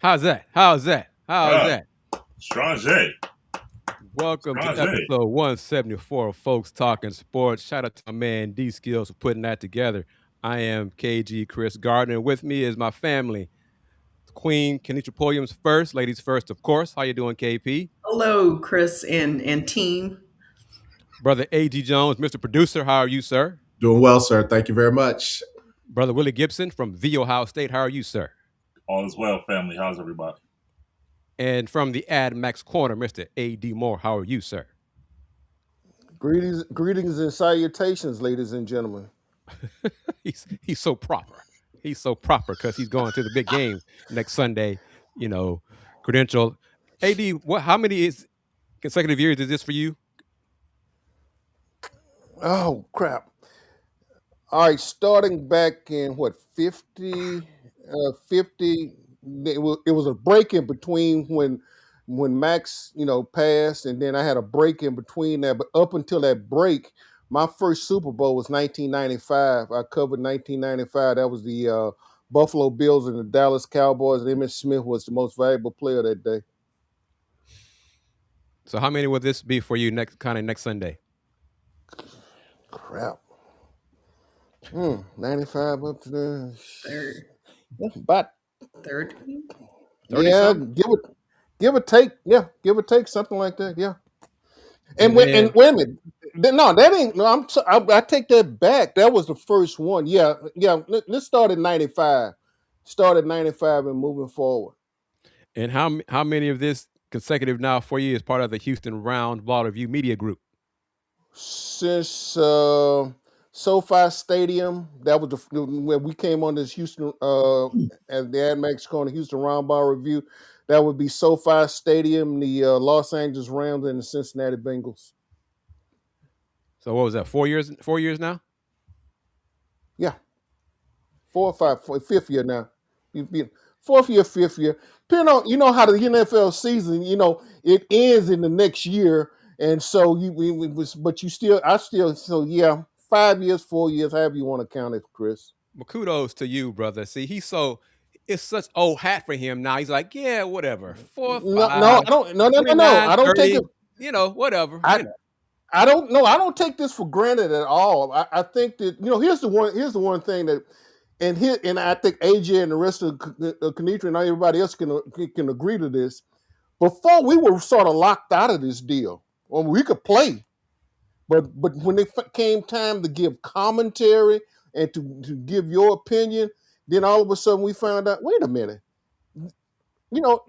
How's that? How's that? How's Ah, that? Strange. Welcome to Strange. episode 174 of Folks Talking Sports. Shout out to my man D Skills for putting that together. I am KG Chris Gardner. With me is my family. Queen Kenitra Pulliams first, ladies first, of course. How you doing, KP? Hello, Chris and team. Brother A.G. Jones, Mr. Producer, how are you, sir? Doing well, sir. Thank you very much. Brother Willie Gibson from The Ohio State, how are you, sir? All is well, family. How's everybody? And from the Ad Max Corner, Mr. A.D. Moore, how are you, sir? Greetings and salutations, ladies and gentlemen. he's so proper. He's so proper because he's going to the big game next Sunday. Credential. Ad, how many consecutive years is this for you? Oh crap! All right, starting back in 50, 50. It was a break in between when Max passed, and then I had a break in between that. But up until that break, my first Super Bowl was 1995. I covered 1995. That was the Buffalo Bills and the Dallas Cowboys. And Emmitt Smith was the most valuable player that day. So how many will this be for you next Sunday? Crap. 95 up to the Third. About 30. yeah, give or take. Yeah, give or take something like that. Yeah. And wait a minute. No, that ain't. No, I take that back. That was the first one. Yeah. Let's start at 95. Start at 95 and moving forward. And how many of this consecutive now for you is part of the Houston Round Ball Review Media Group? Since SoFi Stadium, that was where we came on this Houston at the AdMax Corner Houston Roundball Review. That would be SoFi Stadium, the Los Angeles Rams, and the Cincinnati Bengals. So what was that? 4 years? 4 years now? Yeah, 4 or 5, fifth year now. Fourth year, fifth year. Depending on, how the NFL season, it ends in the next year. And so so yeah, 5 years, 4 years, however you want to count it, Chris. Well, kudos to you, brother. See, it's such old hat for him now. He's like, yeah, whatever. 4, 5, No, I don't. No. I don't 30, take it. Whatever. I don't know. I don't take this for granted at all. I think that here's the one thing that, and I think AJ and the rest of Kenitra and everybody else can agree to this. Before we were sort of locked out of this deal, we could play, but when it came time to give commentary and to give your opinion, then all of a sudden we found out, wait a minute, you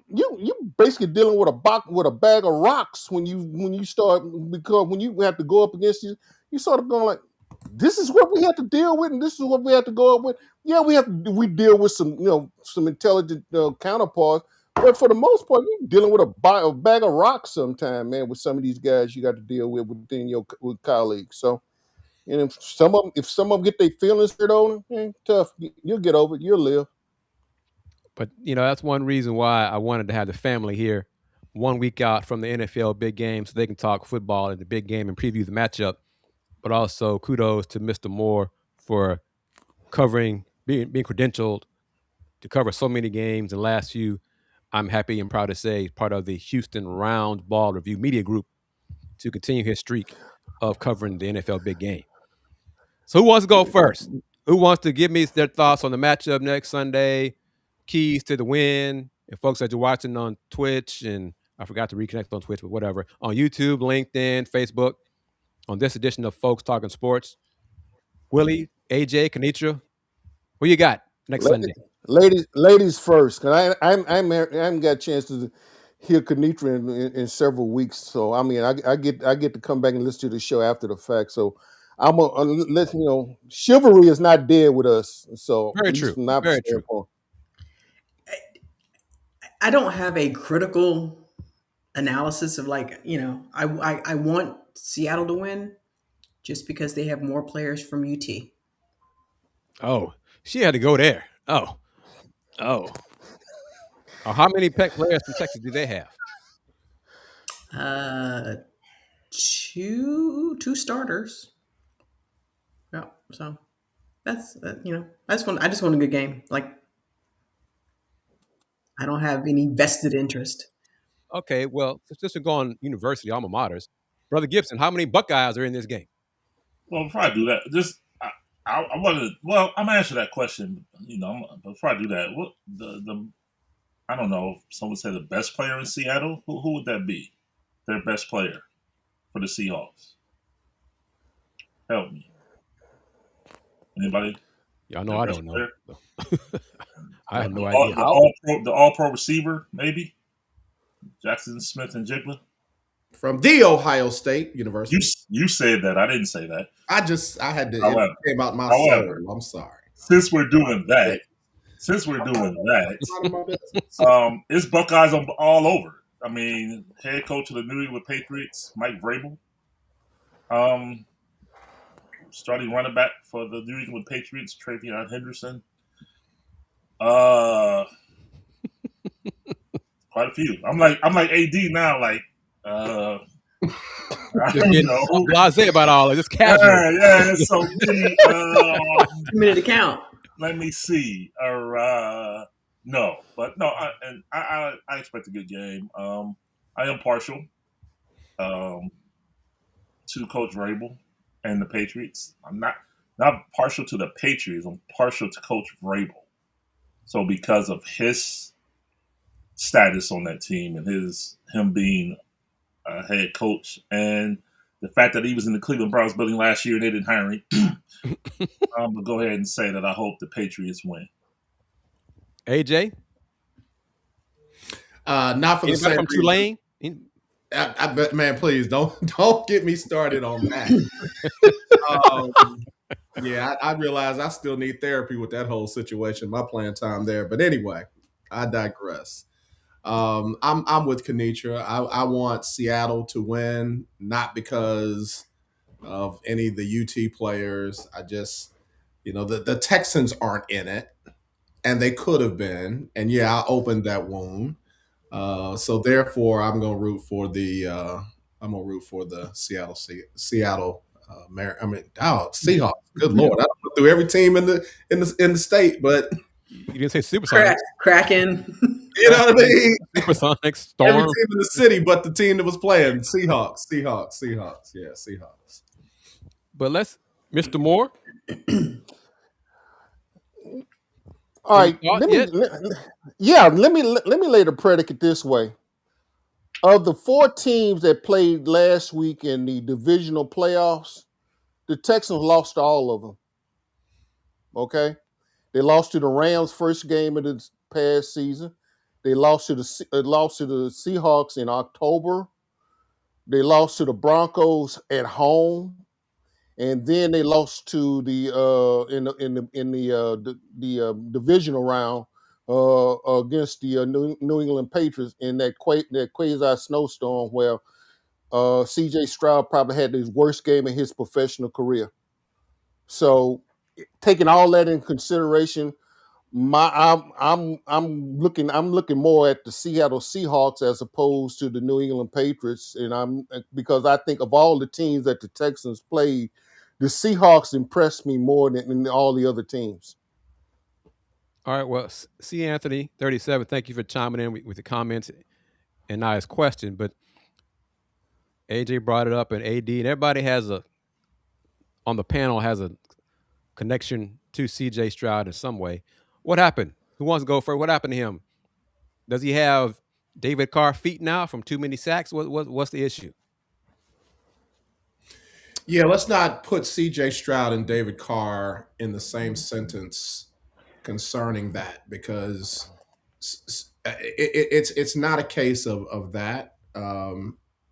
basically dealing with a bag of rocks when you start, because when you have to go up against you sort of going like, this is what we have to deal with, and this is what we have to go up with. Yeah, we deal with some intelligent counterparts. But for the most part, you're dealing with a bag of rocks sometime, man, with some of these guys you got to deal with within your colleagues. So, and if some of them get their feelings hurt on them, tough. You'll get over it. You'll live. But, that's one reason why I wanted to have the family here 1 week out from the NFL big game so they can talk football in the big game and preview the matchup. But also kudos to Mr. Moore for being credentialed to cover so many games in the last few. I'm happy and proud to say part of the Houston Round Ball Review Media Group to continue his streak of covering the NFL big game. So who wants to go first? Who wants to give me their thoughts on the matchup next Sunday, keys to the win, and folks that you're watching on Twitch, and I forgot to reconnect on Twitch, but whatever, on YouTube, LinkedIn, Facebook, on this edition of Folks Talking Sports. Willie, AJ, Kenitra, who you got next Sunday? Ladies first, because I haven't got a chance to hear Kenitra in several weeks. So I mean, I get to come back and listen to the show after the fact. So I'm gonna let chivalry is not dead with us. So Very true. Very true. I don't have a critical analysis of I want Seattle to win just because they have more players from UT. Oh, she had to go there. Oh. How many players from Texas do they have? Two starters. Yeah, so that's I just want a good game. Like, I don't have any vested interest. Okay, well, since we're going university alma maters, Brother Gibson, how many Buckeyes are in this game? Well, before I do that, I want to. Well, I'm gonna answer that question. Before I do that, what the I don't know. If someone said the best player in Seattle. Who would that be? Their best player for the Seahawks. Help me. Anybody? Y'all know Their I best don't know. player? I have no The idea. all-pro receiver, maybe Jackson Smith and Jigba. From the Ohio State University. You said that. I didn't say that. I had to. However, it came out my however, soul. I'm sorry. Since we're doing that, it's Buckeyes all over. I mean, head coach of the New England Patriots, Mike Vrabel. Starting running back for the New England Patriots, Travion Henderson. Quite a few. I'm like AD now. Like, blasé about all of it. Just casual. Yeah. So many. 2-minute account. Let me see. No, but no. I expect a good game. I am partial to Coach Vrabel and the Patriots. I'm not partial to the Patriots. I'm partial to Coach Vrabel. So because of his status on that team and him being a head coach and the fact that he was in the Cleveland Browns building last year and they didn't hire him, I'm gonna go ahead and say that I hope the Patriots win. AJ, Not for the same from reason. Tulane. I bet, man, please don't get me started on that. Yeah, I realize I still need therapy with that whole situation, my playing time there. But anyway, I digress. I'm with Kenitra. I want Seattle to win, not because of any of the UT players. I just, the Texans aren't in it, and they could have been. And yeah, I opened that wound. So therefore, I'm gonna root for the Seattle Seahawks. Good Lord, I went through every team in the state, but You didn't say Supersonics. Kraken. you know what I mean. Supersonics, Every Storm. team in the city, but the team that was playing Seahawks. Yeah, Seahawks. But Mr. Moore. All right, let me lay the predicate this way. Of the 4 teams that played last week in the divisional playoffs, the Texans lost to all of them. Okay, they lost to the Rams first game of the past season. They lost to the Seahawks in October. They lost to the Broncos at home, and then they lost to the divisional round against the New England Patriots in that quasi snowstorm where CJ Stroud probably had his worst game in his professional career. So, taking all that in consideration, I'm looking more at the Seattle Seahawks as opposed to the New England Patriots, because I think of all the teams that the Texans played, the Seahawks impressed me more than all the other teams. All right, well, C. Anthony, 37, thank you for chiming in with the comments and now his question. But AJ brought it up, and AD, and everybody on the panel has a connection to CJ Stroud in some way. What happened? Who wants to go first? What happened to him? Does he have David Carr feet now from too many sacks? What's the issue? Yeah, let's not put CJ Stroud and David Carr in the same sentence concerning that, because it's not a case of that.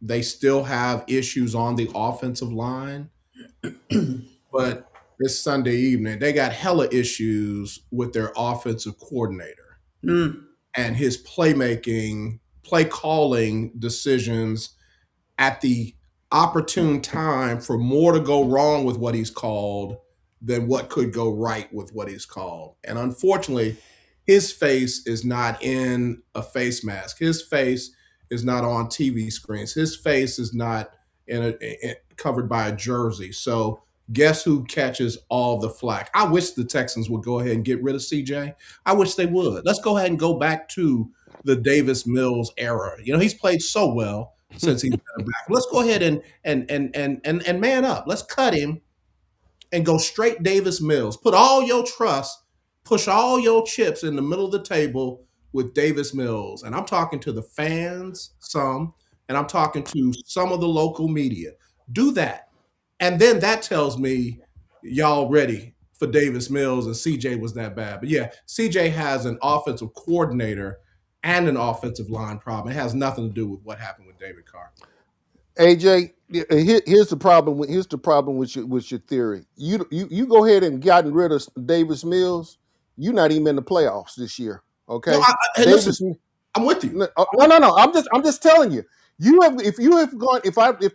They still have issues on the offensive line, but this Sunday evening they got hella issues with their offensive coordinator and his play calling decisions at the opportune time for more to go wrong with what he's called than what could go right with what he's called. And unfortunately, his face is not in a face mask. His face is not on TV screens. His face is not covered by a jersey. So guess who catches all the flack? I wish the Texans would go ahead and get rid of CJ. I wish they would. Let's go ahead and go back to the Davis Mills era. He's played so well since he's been back. Let's go ahead and man up. Let's cut him and go straight Davis Mills. Put all your trust, push all your chips in the middle of the table with Davis Mills. And I'm talking to the fans, and I'm talking to some of the local media. Do that. And then that tells me y'all ready for Davis Mills, and CJ was that bad. But yeah, CJ has an offensive coordinator and an offensive line problem. It has nothing to do with what happened with David Carr. AJ, here's the problem. Here's the problem with your theory. You go ahead and gotten rid of Davis Mills. You're not even in the playoffs this year. Okay, No, hey, Davis. listen, I'm with you. No. I'm just telling you. If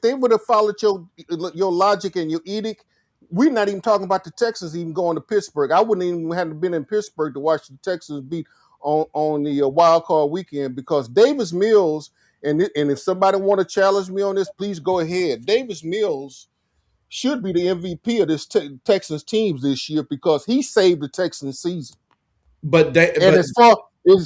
they would have followed your logic and your edict, we're not even talking about the Texans even going to Pittsburgh. I wouldn't even have been in Pittsburgh to watch the Texans beat on the wild card weekend, because Davis Mills. And if somebody want to challenge me on this, please go ahead. Davis Mills should be the MVP of this Texans teams this year, because he saved the Texans season. As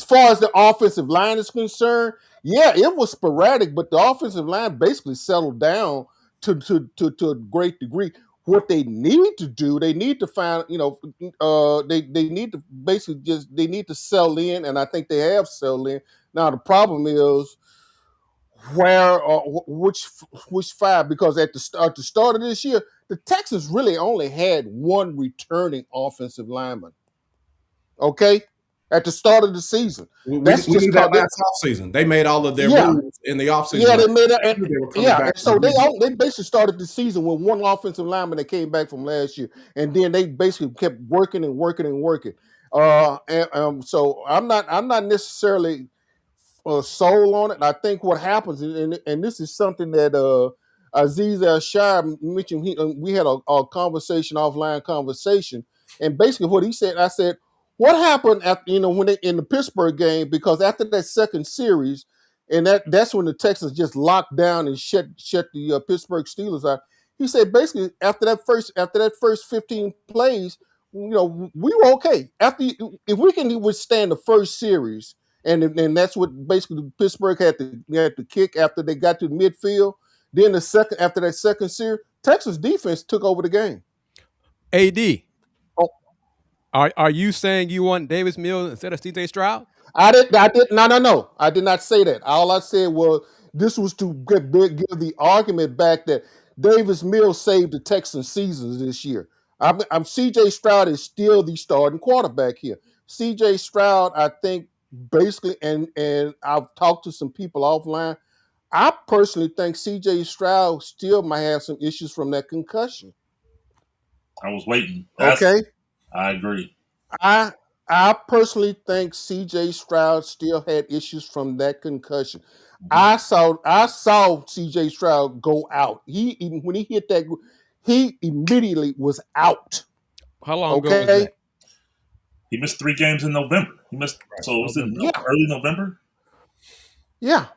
far as the offensive line is concerned, yeah, it was sporadic, but the offensive line basically settled down to a great degree. What they need to do, they need to find, they need to basically they need to sell in, and I think they have sold in. Now the problem is which five, because at the start of this year, the Texans really only had one returning offensive lineman. Okay, at the start of the season. We knew that last offseason. They made all of their moves in the offseason. Yeah, they made it. So they basically started the season with one offensive lineman that came back from last year, and then they basically kept working and working and working. So I'm not necessarily sold on it. I think what happens, and this is something that Aziz Al-Shire mentioned. We had a offline conversation, and basically what he said, I said, what happened after, when they in the Pittsburgh game, because after that second series, and that's when the Texans just locked down and shut the Pittsburgh Steelers out. He said basically after that first 15 plays, we were okay. If we can withstand the first series. And that's what basically Pittsburgh had to kick after they got to the midfield. Then after that second series, Texas defense took over the game. AD, are you saying you want Davis Mills instead of CJ Stroud? No. I did not say that. All I said was this was to give the argument back that Davis Mills saved the Texans seasons this year. CJ Stroud is still the starting quarterback here. CJ Stroud, I think, basically, and I've talked to some people offline, I personally think CJ Stroud still might have some issues from that concussion. I was waiting. Okay. I agree. I personally think CJ Stroud still had issues from that concussion. Mm-hmm. I saw CJ Stroud go out. When he hit that, he immediately was out. How long ago was that? He missed 3 games in November. So it was in early November. Yeah.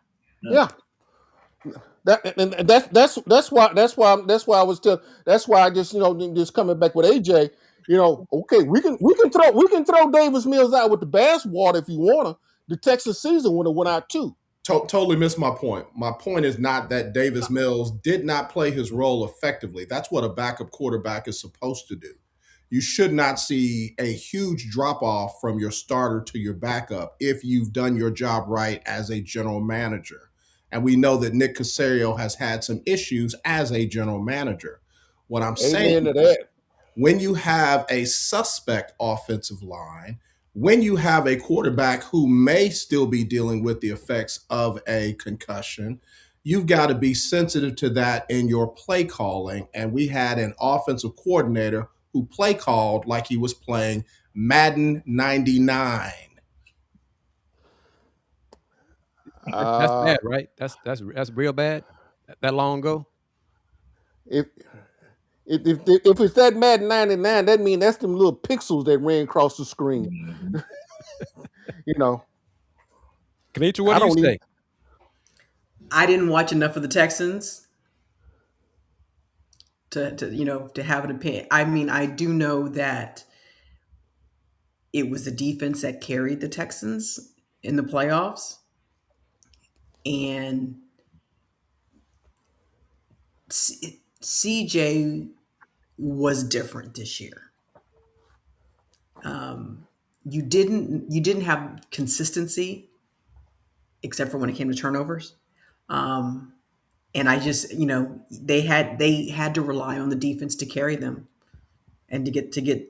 That's why I was still. That's why I just coming back with AJ. Okay, we can throw Davis Mills out with the bathwater if you want to. The Texas season would have went out too. Totally missed my point. My point is not that Davis Mills did not play his role effectively. That's what a backup quarterback is supposed to do. You should not see a huge drop-off from your starter to your backup if you've done your job right as a general manager. And we know that Nick Caserio has had some issues as a general manager. What I'm saying is that when you have a suspect offensive line, when you have a quarterback who may still be dealing with the effects of a concussion, you've got to be sensitive to that in your play calling. And we had an offensive coordinator who play called like he was playing Madden 99. That's bad, right? That's real bad. That long ago. If it's that Madden 99, that means that's them little pixels that ran across the screen. Kanitra, what do you say? I didn't watch enough of the Texans to have an opinion. I mean, I do know that it was the defense that carried the Texans in the playoffs, and CJ was different this year. You didn't have consistency except for when it came to turnovers. And I just, they had to rely on the defense to carry them and to get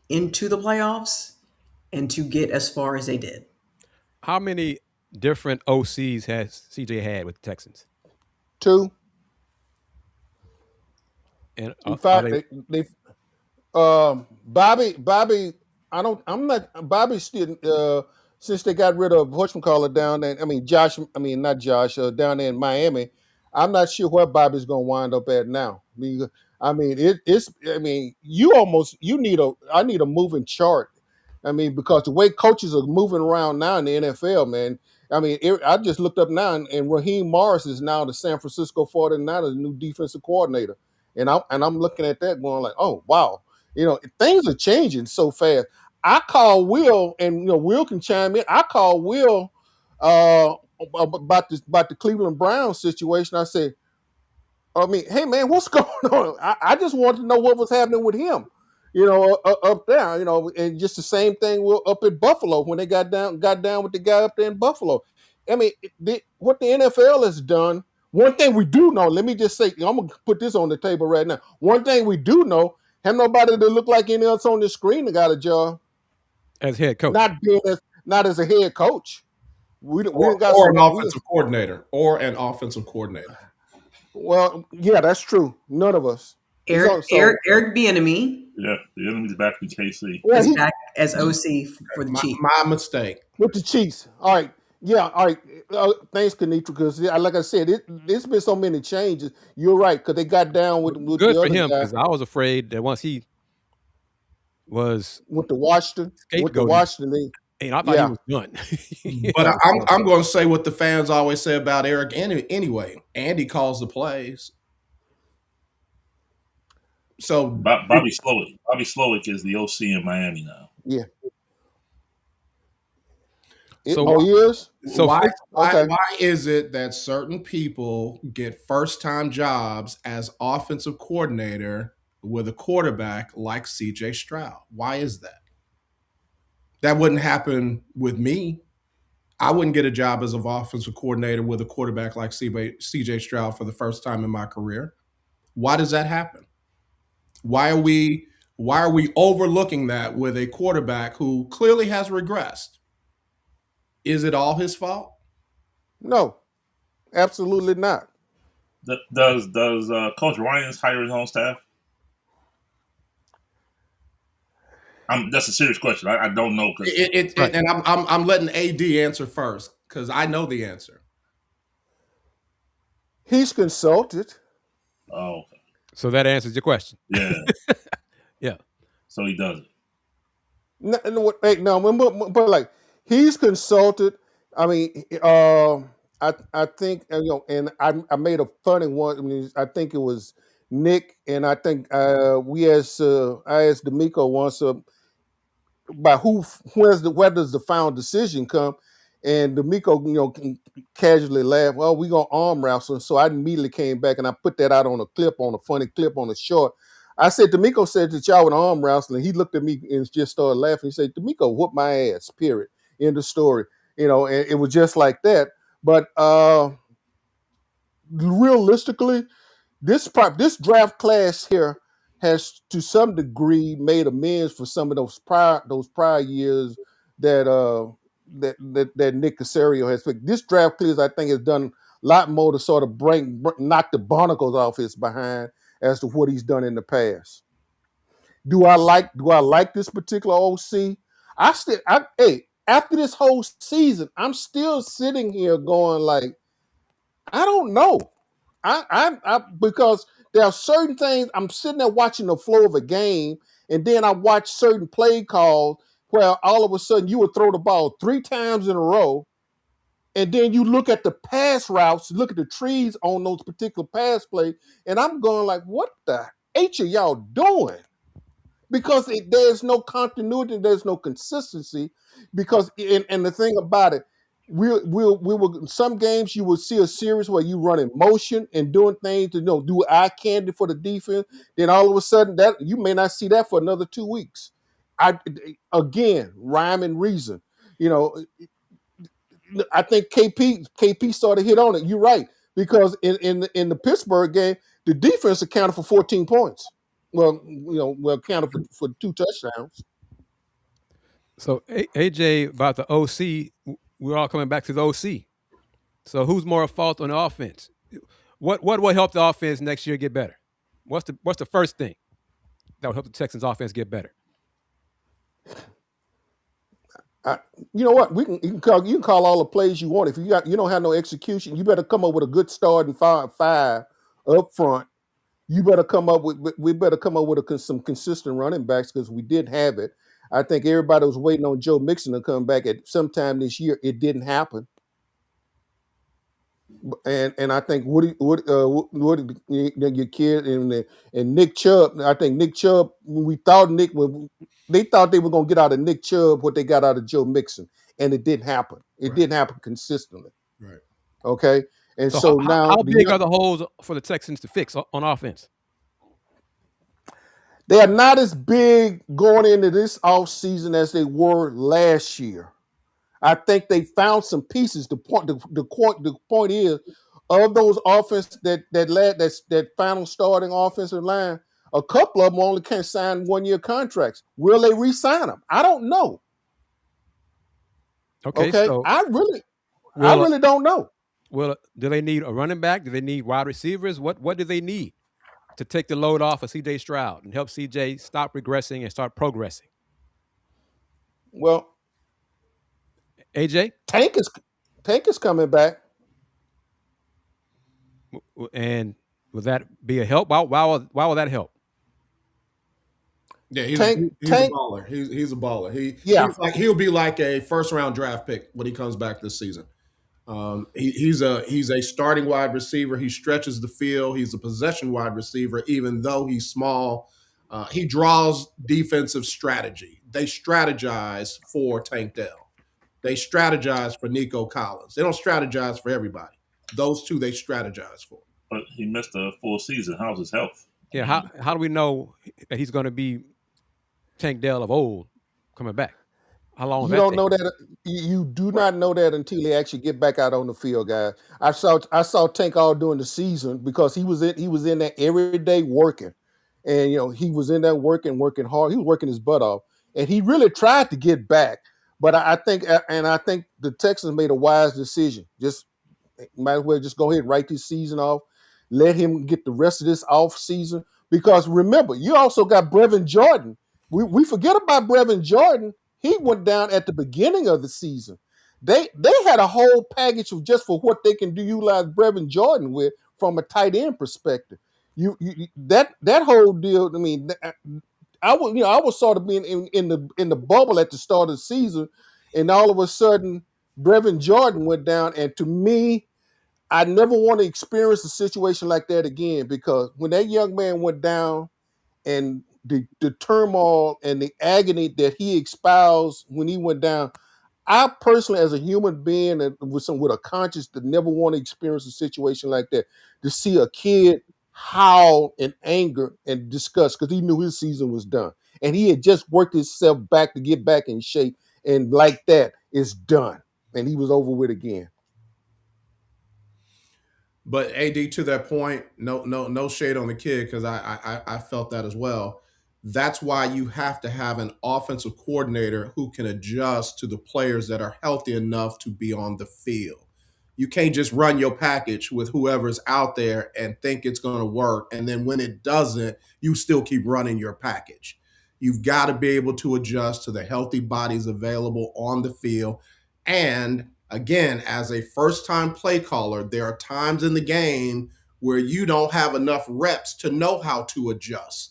into the playoffs and to get as far as they did. How many different OCs has CJ had with the Texans? 2. And In fact, Bobby, Bobby still, since they got rid of whatchamacallit down there, not Josh, down there in Miami, I'm not sure where Bobby's going to wind up at now. I need I need a moving chart. Because the way coaches are moving around now in the NFL, man, I just looked up now, and Raheem Morris is now the San Francisco 49ers new defensive coordinator. And I'm looking at that going like, oh, wow. Things are changing so fast. I call Will, and Will can chime in. I call Will about the Cleveland Browns situation. I said, hey man, what's going on? I just wanted to know what was happening with him, up there, and just the same thing up at Buffalo when they got down with the guy up there in Buffalo. What the NFL has done. One thing we do know, let me just say, I'm going to put this on the table right now. One thing we do know, have nobody that look like anyone else on the screen that got a job. As head coach. Not as a head coach. Or an offensive coordinator. Well, yeah, that's true. None of us. Eric Bieniemy. Yeah, the enemy's back in KC. He's back as OC for the Chiefs. My mistake. With the Chiefs. All right. Yeah, all right. Thanks, Kenitra, because like I said, it's been so many changes. You're right, because they got down with good the for other him, guy. because I was afraid that once he was with the Washington, I thought he was done. But I'm going to say what the fans always say about Eric anyway. Andy calls the plays. So Bobby Slowick is the OC in Miami now. Yeah. So he is? So why is it that certain people get first-time jobs as offensive coordinator with a quarterback like CJ Stroud? Why is that? That wouldn't happen with me. I wouldn't get a job as an offensive coordinator with a quarterback like CJ Stroud for the first time in my career. Why does that happen? Why are we overlooking that with a quarterback who clearly has regressed? Is it all his fault? No, absolutely not. Does Coach Ryans hire his own staff? That's a serious question. I don't know. And I'm letting AD answer first because I know the answer. He's consulted. Oh, okay. So that answers your question. Yeah. Yeah. So he does it. No, but like he's consulted. I mean, I think and I made a funny one. I mean, I think it was Nick, and I think I asked D'Amico once about where does the final decision come, and D'Amico casually laughed. Well, we gonna arm wrestle. So I immediately came back and I put that out on a funny clip on a short. I said, D'Amico said that y'all would arm wrestle, and he looked at me and just started laughing. He said, D'Amico whooped my ass. Period. End of story. And it was just like that. But realistically, this draft class here has to some degree made amends for some of those prior years that Nick Caserio has picked. This draft class, I think, has done a lot more to sort of knock the barnacles off his behind as to what he's done in the past. Do I like this particular OC? After this whole season, I'm still sitting here going like, I don't know. I because there are certain things, I'm sitting there watching the flow of a game, and then I watch certain play calls where all of a sudden you would throw the ball 3 times in a row, and then you look at the pass routes, look at the trees on those particular pass plays, and I'm going like, what the H are y'all doing? because there's no continuity, there's no consistency. Because and the thing about it, we will some games you will see a series where you run in motion and doing things to do eye candy for the defense. Then all of a sudden that you may not see that for another 2 weeks. Again, rhyme and reason. I think KP started to hit on it. You're right, because in the Pittsburgh game, the defense accounted for 14 points. Well, accounted for 2 touchdowns. So AJ, about the OC, we're all coming back to the OC. So who's more at fault on the offense? What will help the offense next year get better? What's the first thing that will help the Texans offense get better? You know what? You can call all the plays you want. If you don't have no execution, you better come up with a good start and five up front. We better come up with some consistent running backs, because we did have it. I think everybody was waiting on Joe Mixon to come back at sometime this year. It didn't happen. And I think Woody, your kid, and Nick Chubb. I think Nick Chubb. They thought they were going to get out of Nick Chubb what they got out of Joe Mixon, and it didn't happen. It didn't happen consistently. Right. Okay. And so now, how big are the holes for the Texans to fix on offense? They are not as big going into this offseason as they were last year. I think they found some pieces. The point is, of those offense that final starting offensive line, a couple of them only can sign 1-year contracts. Will they re-sign them? I don't know. Okay, so I really don't know. Well, do they need a running back? Do they need wide receivers? What do they need to take the load off of CJ Stroud and help CJ stop regressing and start progressing? Well, AJ? Tank is coming back. And would that be a help? Why will that help? Yeah, he's a baller. He's a baller. He'll be like a first-round draft pick when he comes back this season. He's a starting wide receiver. He stretches the field. He's a possession wide receiver, even though he's small. He draws defensive strategy. They strategize for Tank Dell. They strategize for Nico Collins. They don't strategize for everybody. Those two they strategize for. But he missed a full season. How's his health? Yeah, how do we know that he's going to be Tank Dell of old coming back? How long? You don't know that. You do not know that until they actually get back out on the field, guys. I saw Tank all during the season, because he was in there every day working, and he was in there working hard. He was working his butt off, and he really tried to get back. But I think the Texans made a wise decision. Just might as well just go ahead and write this season off. Let him get the rest of this off season, because remember, you also got Brevin Jordan. We forget about Brevin Jordan. He went down at the beginning of the season. They had a whole package of just for what they can utilize Brevin Jordan with from a tight end perspective. That whole deal. I mean, I was sort of being in the bubble at the start of the season, and all of a sudden, Brevin Jordan went down. And to me, I never want to experience a situation like that again, because when that young man went down, and the turmoil and the agony that he espoused when he went down, I personally, as a human being and with a conscience, that never want to experience a situation like that. To see a kid howl in anger and disgust because he knew his season was done, and he had just worked himself back to get back in shape, and like that, it's done, and he was over with again. But AD, to that point, no shade on the kid, because I felt that as well. That's why you have to have an offensive coordinator who can adjust to the players that are healthy enough to be on the field. You can't just run your package with whoever's out there and think it's going to work, and then when it doesn't, you still keep running your package. You've got to be able to adjust to the healthy bodies available on the field. And again, as a first-time play caller, there are times in the game where you don't have enough reps to know how to adjust.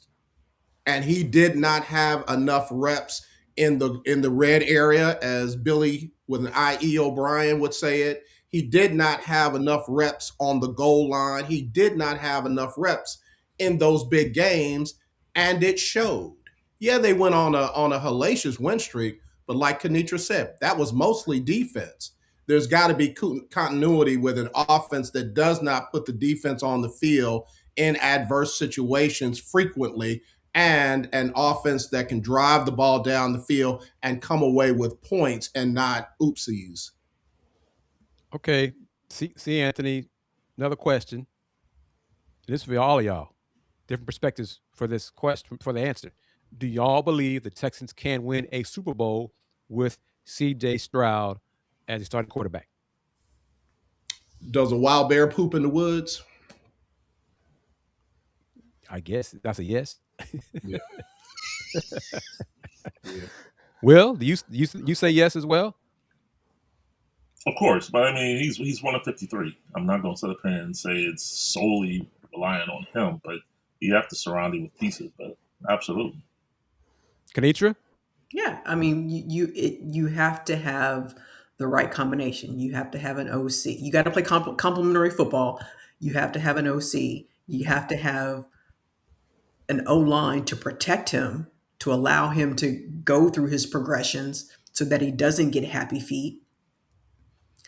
And he did not have enough reps in the red area, as Billy with an I.E. O'Brien would say it. He did not have enough reps on the goal line. He did not have enough reps in those big games, and it showed. Yeah, they went on a hellacious win streak, but like Kenitra said, that was mostly defense. There's got to be continuity with an offense that does not put the defense on the field in adverse situations frequently, and an offense that can drive the ball down the field and come away with points and not oopsies. Okay, see, Anthony, another question. This is for all of y'all. Different perspectives for this question, for the answer. Do y'all believe the Texans can win a Super Bowl with CJ Stroud as a starting quarterback? Does a wild bear poop in the woods? I guess that's a yes. Yeah. Yeah. Will, do you say yes as well? Of course, but I mean, he's one of 53. I'm not going to sit up here and say it's solely relying on him, but you have to surround him with pieces. But absolutely, Kenitra? Yeah, I mean, you have to have the right combination. You have to have an OC. You got to play complementary football. You have to have an OC. You have to have an O line to protect him, to allow him to go through his progressions so that he doesn't get happy feet.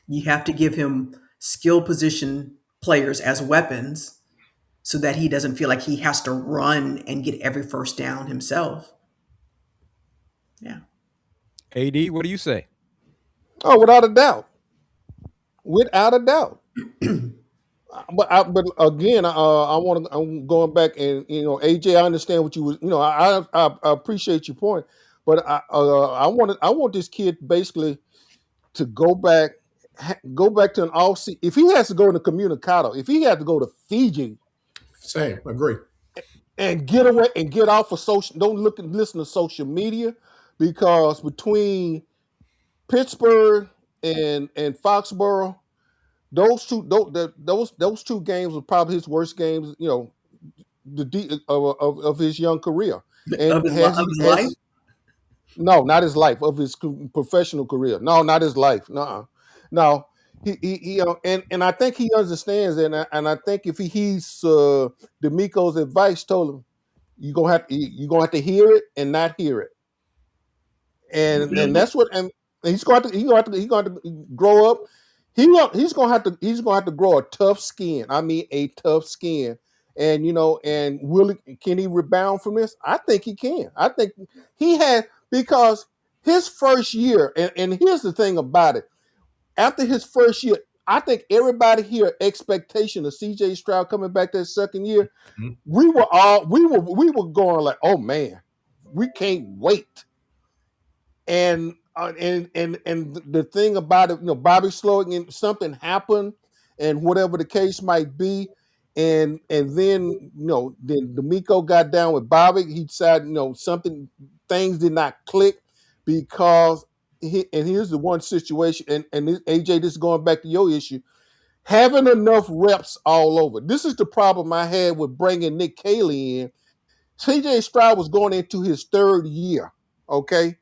You have to give him skill position players as weapons so that he doesn't feel like he has to run and get every first down himself. Yeah. AD, what do you say? Oh, without a doubt. Without a doubt. But again, I'm going back and AJ, I understand what you was. I appreciate your point, but I want this kid basically to go back to an off season. If he has to go to Communicado, if he had to go to Fiji, same, agree, and get away and get off of social. Don't listen to social media, because between Pittsburgh and Foxborough, those two games were probably his worst games, of his young career. And of his life? No, not his life, of his professional career. No, not his life. No. He and I think he understands that, and I think if he heeds D'Amico's advice, told him you're gonna have to hear it and not hear it, and that's what, and he's going to grow up. He's gonna have to grow a tough skin. I mean, a tough skin. And and Willy, can he rebound from this? I think he can. I think he had, because his first year, and here's the thing about it. After his first year, I think everybody here expectation of CJ Stroud coming back that second year. Mm-hmm. We were going like, oh man, we can't wait. And the thing about it, Bobby Slogan, and something happened, and whatever the case might be, and then then D'Amico got down with Bobby. He decided things did not click, because and here's the one situation, and AJ, this is going back to your issue, having enough reps all over. This is the problem I had with bringing Nick Caley in. CJ Stroud was going into his third year, okay?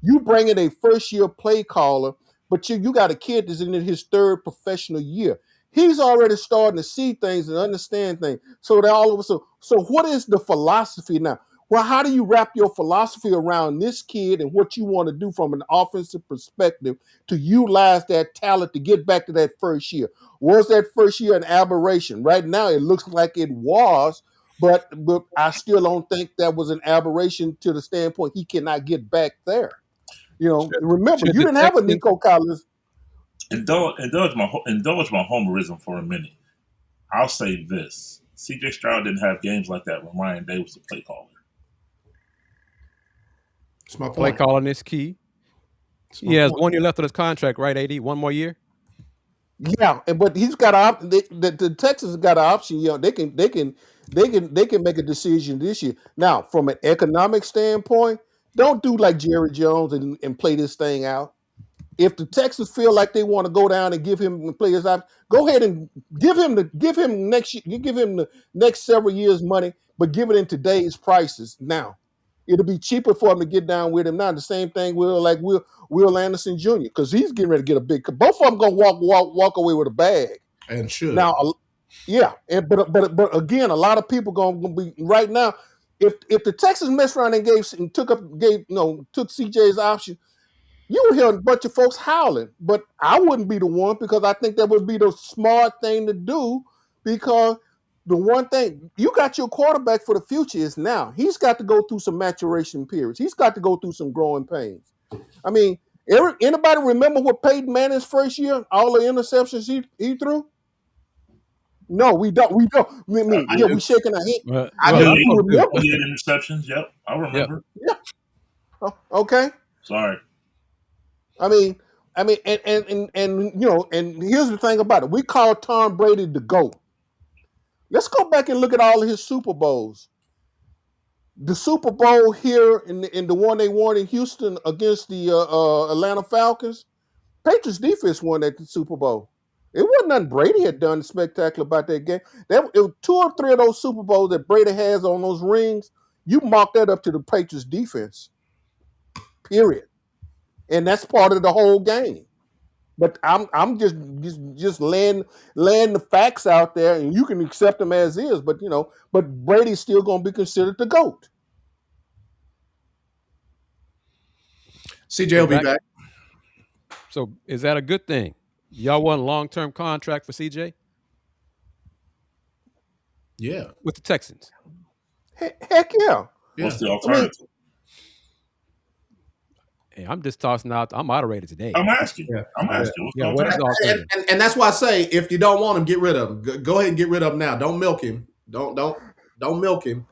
You bring in a first-year play caller, but you got a kid that's in his third professional year. He's already starting to see things and understand things. So that all of a sudden, so what is the philosophy now? Well, how do you wrap your philosophy around this kid and what you want to do from an offensive perspective to utilize that talent to get back to that first year? Was that first year an aberration? Right now, it looks like it was, but I still don't think that was an aberration to the standpoint he cannot get back there. Remember, you didn't have a Nico Collins. Indulge my homerism for a minute. I'll say this: CJ Stroud didn't have games like that when Ryan Day was the play caller. It's my point. Play calling is key. He has 1 year left of his contract, right, AD? 1 more year. Yeah, but he's got the Texans got an option. They can make a decision this year. Now, from an economic standpoint, don't do like Jerry Jones and play this thing out. If the Texans feel like they want to go down and give him players out, go ahead and give him the next several years money, but give it in today's prices now. It'll be cheaper for him to get down with him now. The same thing Will Anderson Jr., because he's getting ready to get a big. Both of them gonna walk away with a bag, and should now. Yeah, but again, a lot of people gonna be right now. if the Texans messed around and took CJ's option, you would hear a bunch of folks howling. But I wouldn't be the one, because I think that would be the smart thing to do, because the one thing, you got your quarterback for the future is now. He's got to go through some maturation periods. He's got to go through some growing pains. I mean, anybody remember what Peyton Manning's first year, all the interceptions he threw? No, we don't. We shaking our head. I Well, mean, you remember? he had interceptions. Yep, I remember. Yeah. Oh, okay. Sorry. I mean, and here's the thing about it. We call Tom Brady the GOAT. Let's go back and look at all of his Super Bowls. The Super Bowl here in the one they won in Houston against the Atlanta Falcons, Patriots defense won that Super Bowl. It wasn't nothing Brady had done spectacular about that game. It was 2 or 3 of those Super Bowls that Brady has on those rings. You mark that up to the Patriots defense. Period. And that's part of the whole game. But I'm just laying the facts out there, and you can accept them as is. But Brady's still going to be considered the GOAT. CJ will be back. So is that a good thing? Y'all want a long-term contract for CJ? Yeah. With the Texans? Heck yeah. What's the alternative? Hey, I'm just tossing out. I'm moderated today. I'm asking. Yeah. What is the alternative? And that's why I say, if you don't want him, get rid of him. Go ahead and get rid of him now. Don't milk him. Don't milk him.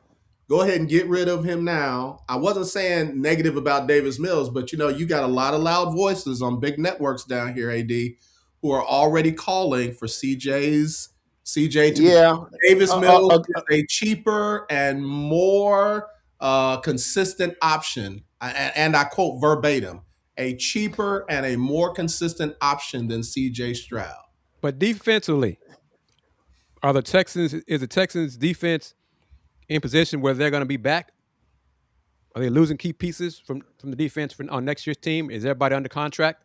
Go ahead and get rid of him now. I wasn't saying negative about Davis Mills, but you got a lot of loud voices on big networks down here, AD, who are already calling for CJ to Davis Mills is a cheaper and more consistent option. And I quote verbatim, a cheaper and a more consistent option than CJ Stroud. But defensively, is the Texans defense in position where they're going to be back? Are they losing key pieces from the defense on next year's team? Is everybody under contract?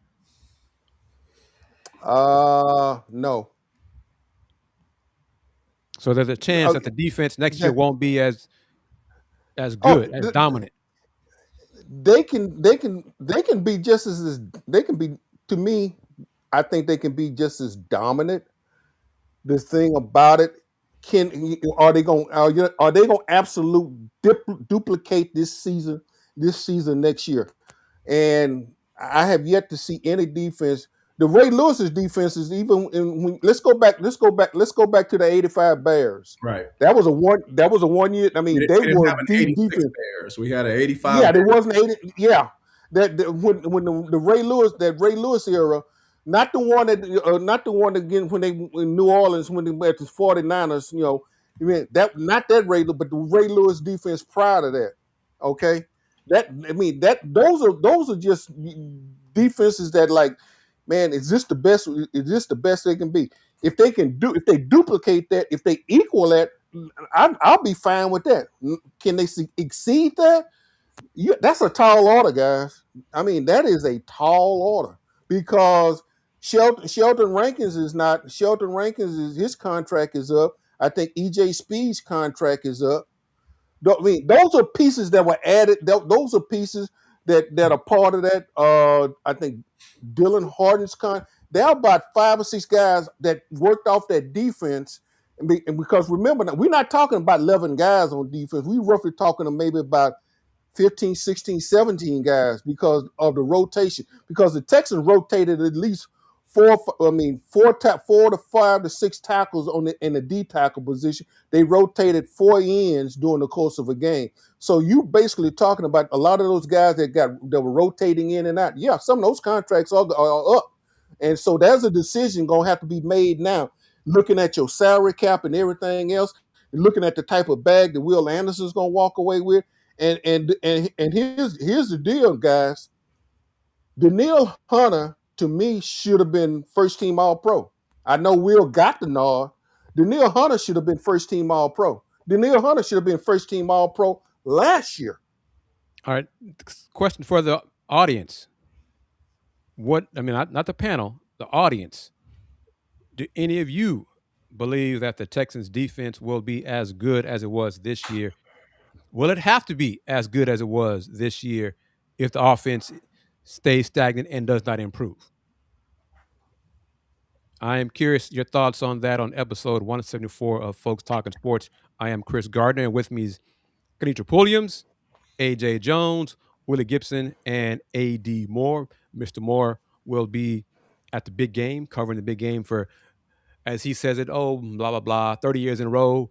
No. So there's a chance that the defense next year won't be as good, as dominant. They can be just as they can be, to me, I think they can be just as dominant. The thing about it, are they going to absolute duplicate this season next year? And I have yet to see any defense. The Ray Lewis's defense is let's go back to the '85 Bears. Right. That was a 1 year. I mean, they were deep defense. Bears. We had an '85. Yeah, there wasn't 80. Yeah, when the Ray Lewis era, not the one again when they in New Orleans when they met the 49ers. Not that Ray, but the Ray Lewis defense prior to that. Okay, those are just defenses that, like, man, is this the best? Is this the best they can be? If they duplicate that, if they equal that, I'll be fine with that. Can they exceed that? That's a tall order, guys. I mean, that is a tall order, because Shelton Rankins his contract is up. I think EJ Speed's contract is up. I mean, those are pieces that were added. Those are pieces that are part of that. I think Dylan Harden's there are about 5 or 6 guys that worked off that defense. And because remember, we're not talking about 11 guys on defense. We're roughly talking to maybe about 15, 16, 17 guys because of the rotation. Because the Texans rotated at least 4 to 5 to 6 tackles in the D tackle position. They rotated 4 ends during the course of a game. So you basically talking about a lot of those guys that were rotating in and out. Yeah, some of those contracts are up. And so there's a decision going to have to be made now, looking at your salary cap and everything else, and looking at the type of bag that Will Anderson's going to walk away with. And here's the deal, guys. Danielle Hunter, to me, should have been first-team All-Pro. I know Will got the nod. Danielle Hunter should have been first-team All-Pro. Danielle Hunter should have been first-team All-Pro last year. All right. Question for the audience. Not the panel, the audience. Do any of you believe that the Texans defense will be as good as it was this year Will it have to be as good as it was this year if the offense stays stagnant and does not improve? I am curious your thoughts on that on episode 174 of Folks Talking Sports. I am Chris Gardner, and with me is Kenitra Pulliams, AJ Jones, Willie Gibson, and AD Moore. Mr. Moore will be at the big game, covering the big game for, as he says it, blah, blah, blah, 30 years in a row,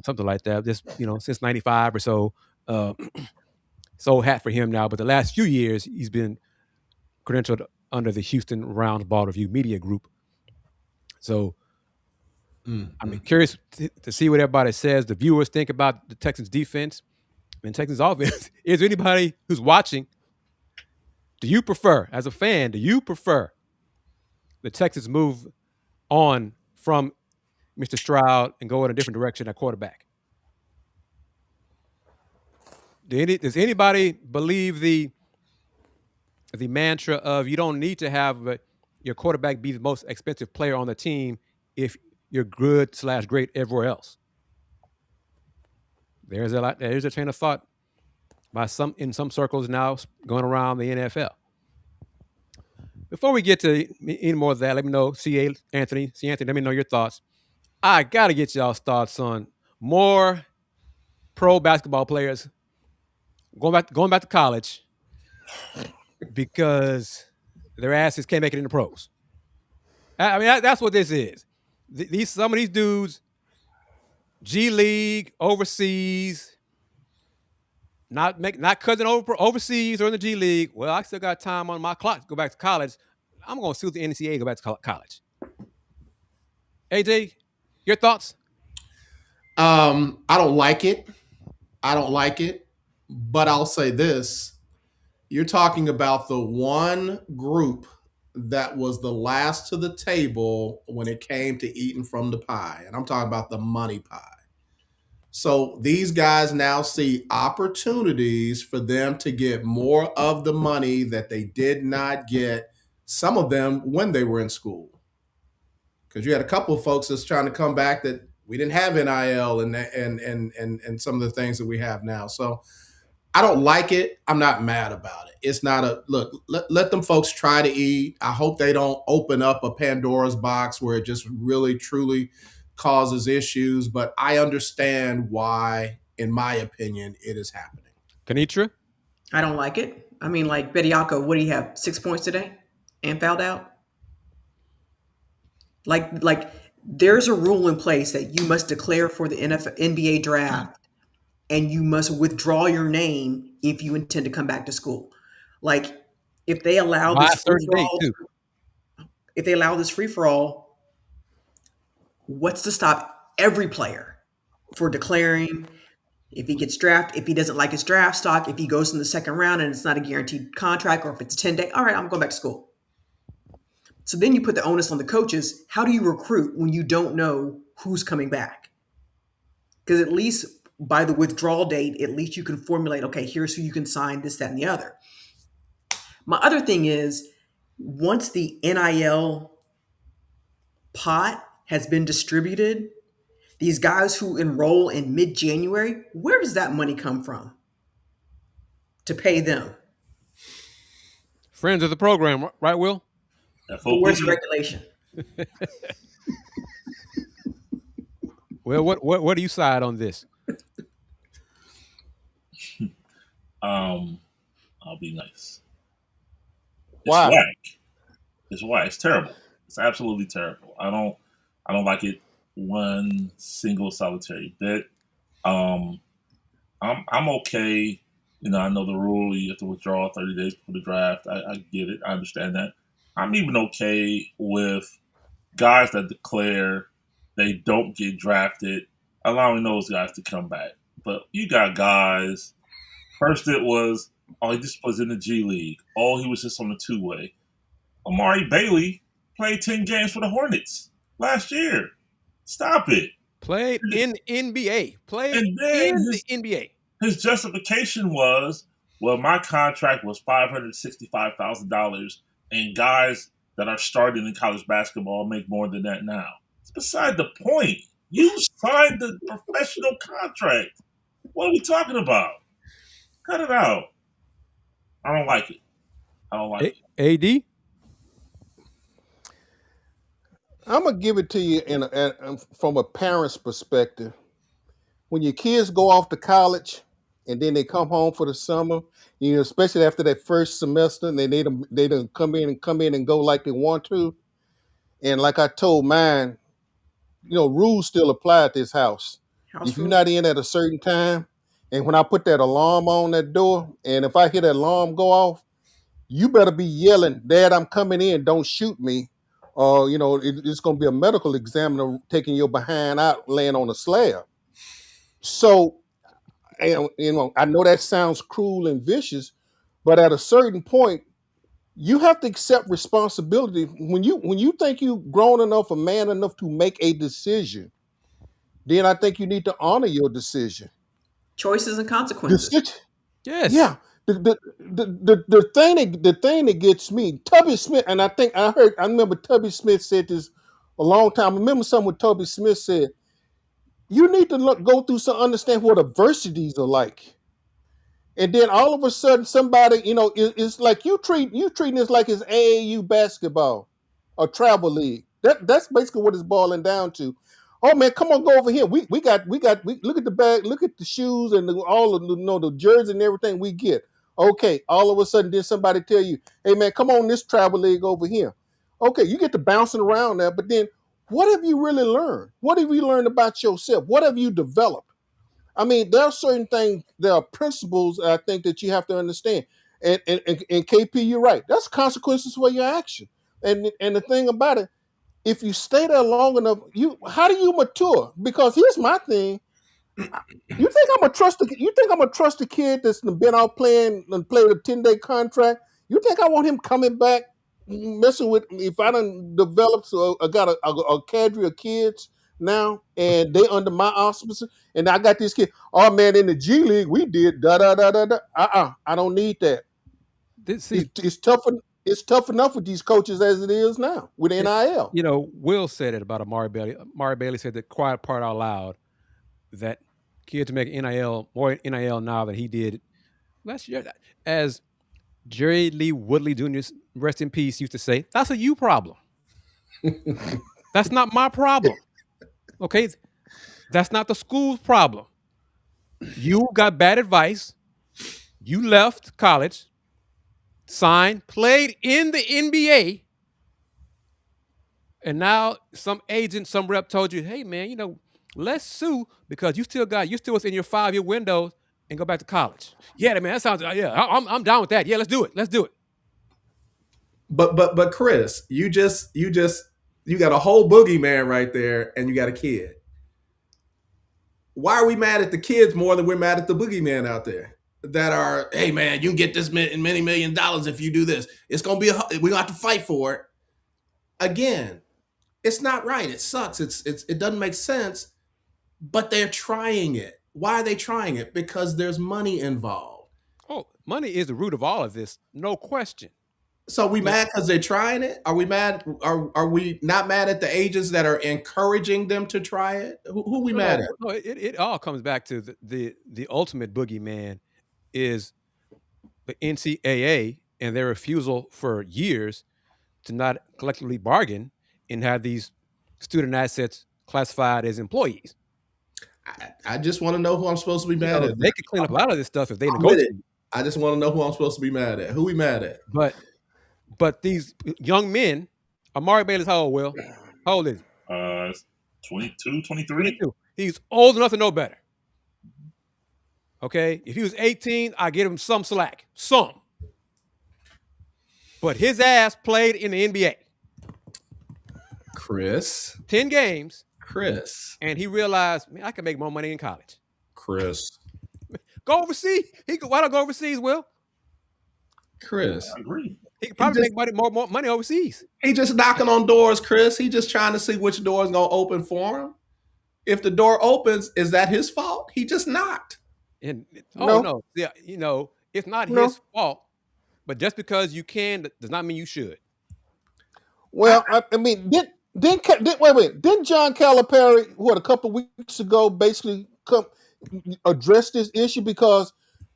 something like that. Just, since 95 or so. It's old hat for him now, but the last few years, he's been credentialed under the Houston Round Ball Review Media Group. So I'm curious to see what everybody says. The viewers think about the Texans defense and Texans offense. Is there anybody who's watching? Do you prefer, as a fan, the Texans move on from Mr. Stroud and go in a different direction at quarterback? Does anybody believe the mantra of you don't need to have your quarterback be the most expensive player on the team if you're good/great everywhere else? There's a train of thought in some circles now going around the NFL. Before we get to any more of that, let me know, Anthony, let me know your thoughts. I got to get y'all's thoughts on more pro basketball players going back to college because their asses can't make it in the pros. I mean, that's what this is. Some of these dudes, G League, overseas, not cutting over overseas or in the G League. Well, I still got time on my clock to go back to college. I'm going to sue the NCAA go back to college. AJ, your thoughts? I don't like it. But I'll say this. You're talking about the one group that was the last to the table when it came to eating from the pie. And I'm talking about the money pie. So these guys now see opportunities for them to get more of the money that they did not get, some of them when they were in school. Because you had a couple of folks that's trying to come back that we didn't have NIL and some of the things that we have now. So I don't like it. I'm not mad about it. It's not let them folks try to eat. I hope they don't open up a Pandora's box where it just really, truly causes issues. But I understand why, in my opinion, it is happening. Kenitra? I don't like it. I mean, like Bediako, what do you have? 6 points today and fouled out? Like there's a rule in place that you must declare for the NBA draft and you must withdraw your name if you intend to come back to school. Like if they allow this free for all, what's to stop every player for declaring if he gets drafted, if he doesn't like his draft stock, if he goes in the second round and it's not a guaranteed contract, or if it's a 10-day, all right, I'm going back to school. So then you put the onus on the coaches. How do you recruit when you don't know who's coming back? Because at least by the withdrawal date, at least you can formulate, okay, here's who you can sign, this, that, and the other. My other thing is, once the NIL pot has been distributed, these guys who enroll in mid-January, where does that money come from to pay them? Friends of the program, right, Will? Where's the regulation? Well, what do you side on this? I'll be nice. Why? It's whack. It's terrible. It's absolutely terrible. I don't like it one single solitary bit. I'm okay. I know the rule. You have to withdraw 30 days before the draft. I get it. I understand that. I'm even okay with guys that declare they don't get drafted, allowing those guys to come back. But you got guys. First, it was, he just was in the G League. He was just on the two-way. Amari Bailey played 10 games for the Hornets last year. Stop it. Played in NBA. NBA. His justification was, well, my contract was $565,000, and guys that are starting in college basketball make more than that now. It's beside the point. You signed the professional contract. What are we talking about? Cut it out. I don't like it. I don't like it. AD? I'm gonna give it to you from a parent's perspective. When your kids go off to college and then they come home for the summer, especially after that first semester, and they don't come in and go like they want to. And like I told mine, rules still apply at this house. If you're not in at a certain time, and when I put that alarm on that door, and if I hear that alarm go off, you better be yelling, "Dad, I'm coming in, don't shoot me." Or, it's going to be a medical examiner taking your behind out, laying on a slab. So, I know that sounds cruel and vicious, but at a certain point, you have to accept responsibility. When you think you're grown enough, a man enough to make a decision, then I think you need to honor your decision. Choices and consequences. Yes. Yeah. The thing that gets me, Tubby Smith, and I remember Tubby Smith said this a long time. I remember something what Tubby Smith said. You need to go through understand what adversities are like. And then all of a sudden somebody, it's like you treating this like it's AAU basketball or travel league. That's basically what it's boiling down to. Oh man, come on, go over here. We look at the bag, look at the shoes and all of the jersey and everything we get. Okay, all of a sudden then somebody tell you, hey man, come on this travel league over here. Okay, you get to bouncing around there, but then what have you really learned? What have you learned about yourself? What have you developed? I mean, there are certain things, there are principles I think that you have to understand. And KP, you're right. That's consequences for your action. And the thing about it, if you stay there long enough, how do you mature? Because here's my thing. You think I'm gonna trust a kid that's been out playing and played a 10-day contract? You think I want him coming back messing with me if I done developed I got a cadre of kids now and they under my auspices and I got this kid, oh man, in the G League we did da da da da da. I don't need that. It's tough enough with these coaches as it is now with NIL. Will said it about Amari Bailey. Amari Bailey said the quiet part out loud that kids make more NIL now than he did last year. As Jerry Lee Woodley Jr., rest in peace, used to say, that's a you problem. That's not my problem. Okay? That's not the school's problem. You got bad advice. You left college, signed, played in the NBA, and now some agent, some rep told you, hey, man, let's sue because you still was in your 5-year window and go back to college. Yeah, man, that sounds, I'm down with that. Yeah, let's do it. But Chris, you got a whole boogeyman right there and you got a kid. Why are we mad at the kids more than we're mad at the boogeyman out there that are, hey man, you can get this many $1 million if you do this. It's going to be, we're going to have to fight for it. Again, it's not right. It sucks. It doesn't make sense, but they're trying it. Why are they trying it? Because there's money involved. Oh, money is the root of all of this. No question. So we mad because they're trying it? Are we mad? Are we not mad at the agents that are encouraging them to try it? Who we mad at? No, it all comes back to the ultimate boogeyman is the NCAA and their refusal for years to not collectively bargain and have these student assets classified as employees. I just want to know who I'm supposed to be mad at. They could clean up a lot of this stuff if they negotiate. I just want to know who I'm supposed to be mad at. Who we mad at? But these young men, Amari Bailey's how old, Will? How old is he? 22, 23. 22. He's old enough to know better. Okay? If he was 18, I give him some slack. Some. But his ass played in the NBA. Chris. 10 games. Chris. And he realized, man, I can make more money in college. Chris. Go overseas. Why don't go overseas, Will? Chris. I agree. He could probably make more money overseas. He just knocking on doors, Chris. He just trying to see which door is going to open for him. If the door opens, is that his fault? He just knocked. No. Yeah, it's not his fault. But just because you can does not mean you should. Well, I mean, didn't John Calipari, a couple of weeks ago, basically come? address this issue? Because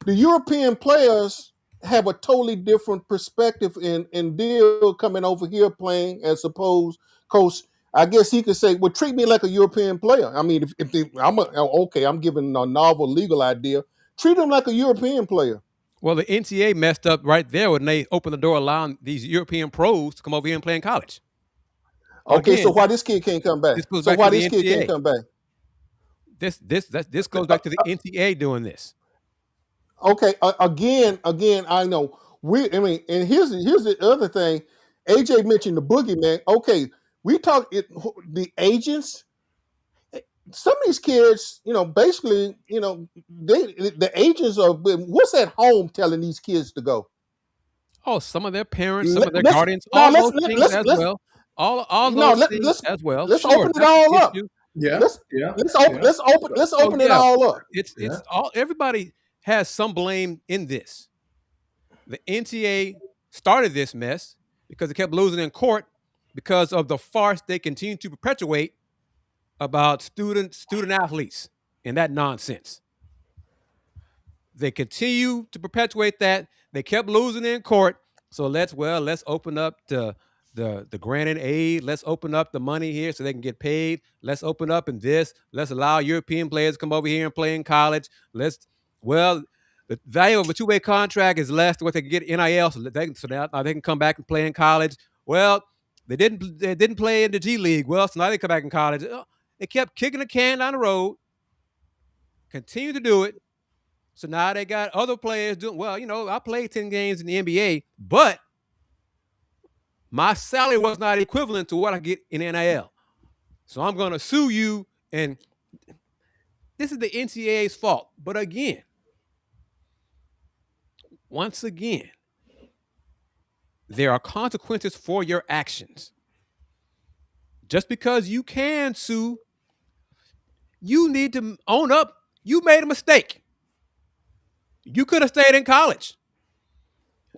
the European players have a totally different perspective and deal coming over here playing as opposed, coach. I guess he could say, well, treat me like a European player. I mean, I'm giving a novel legal idea. Treat them like a European player. Well, the NCAA messed up right there when they opened the door allowing these European pros to come over here and play in college. Okay, Again, so why this kid can't come back? this goes So back why to the this kid can't NCAA. come back? This goes back to the NCAA doing this. Okay, again, I know. And here's the other thing. AJ mentioned the boogeyman. Okay, we talk the agents. Some of these kids, basically, the agents are. What's at home telling these kids to go? Oh, some of their parents, some of their guardians, all those things as well. All those things as well. Let's Sure, open it all up. Yeah. Let's open it all up. It's all, everybody has some blame in this. The NCAA started this mess because they kept losing in court because of the farce they continue to perpetuate about student athletes and that nonsense. They continue to perpetuate that. They kept losing in court. So let's open up the granted aid. Let's open up the money here so they can get paid. Let's open up in this. Let's allow European players to come over here and play in college. The value of a two-way contract is less than what they can get NIL, so now they can come back and play in college. Well, they didn't play in the G League. Well, so now they come back in college. They kept kicking the can down the road, continue to do it. So now they got other players doing, well, I played 10 games in the NBA, but my salary was not equivalent to what I get in NIL. So I'm going to sue you. And this is the NCAA's fault. But once again, there are consequences for your actions. Just because you can sue, you need to own up. You made a mistake. You could have stayed in college.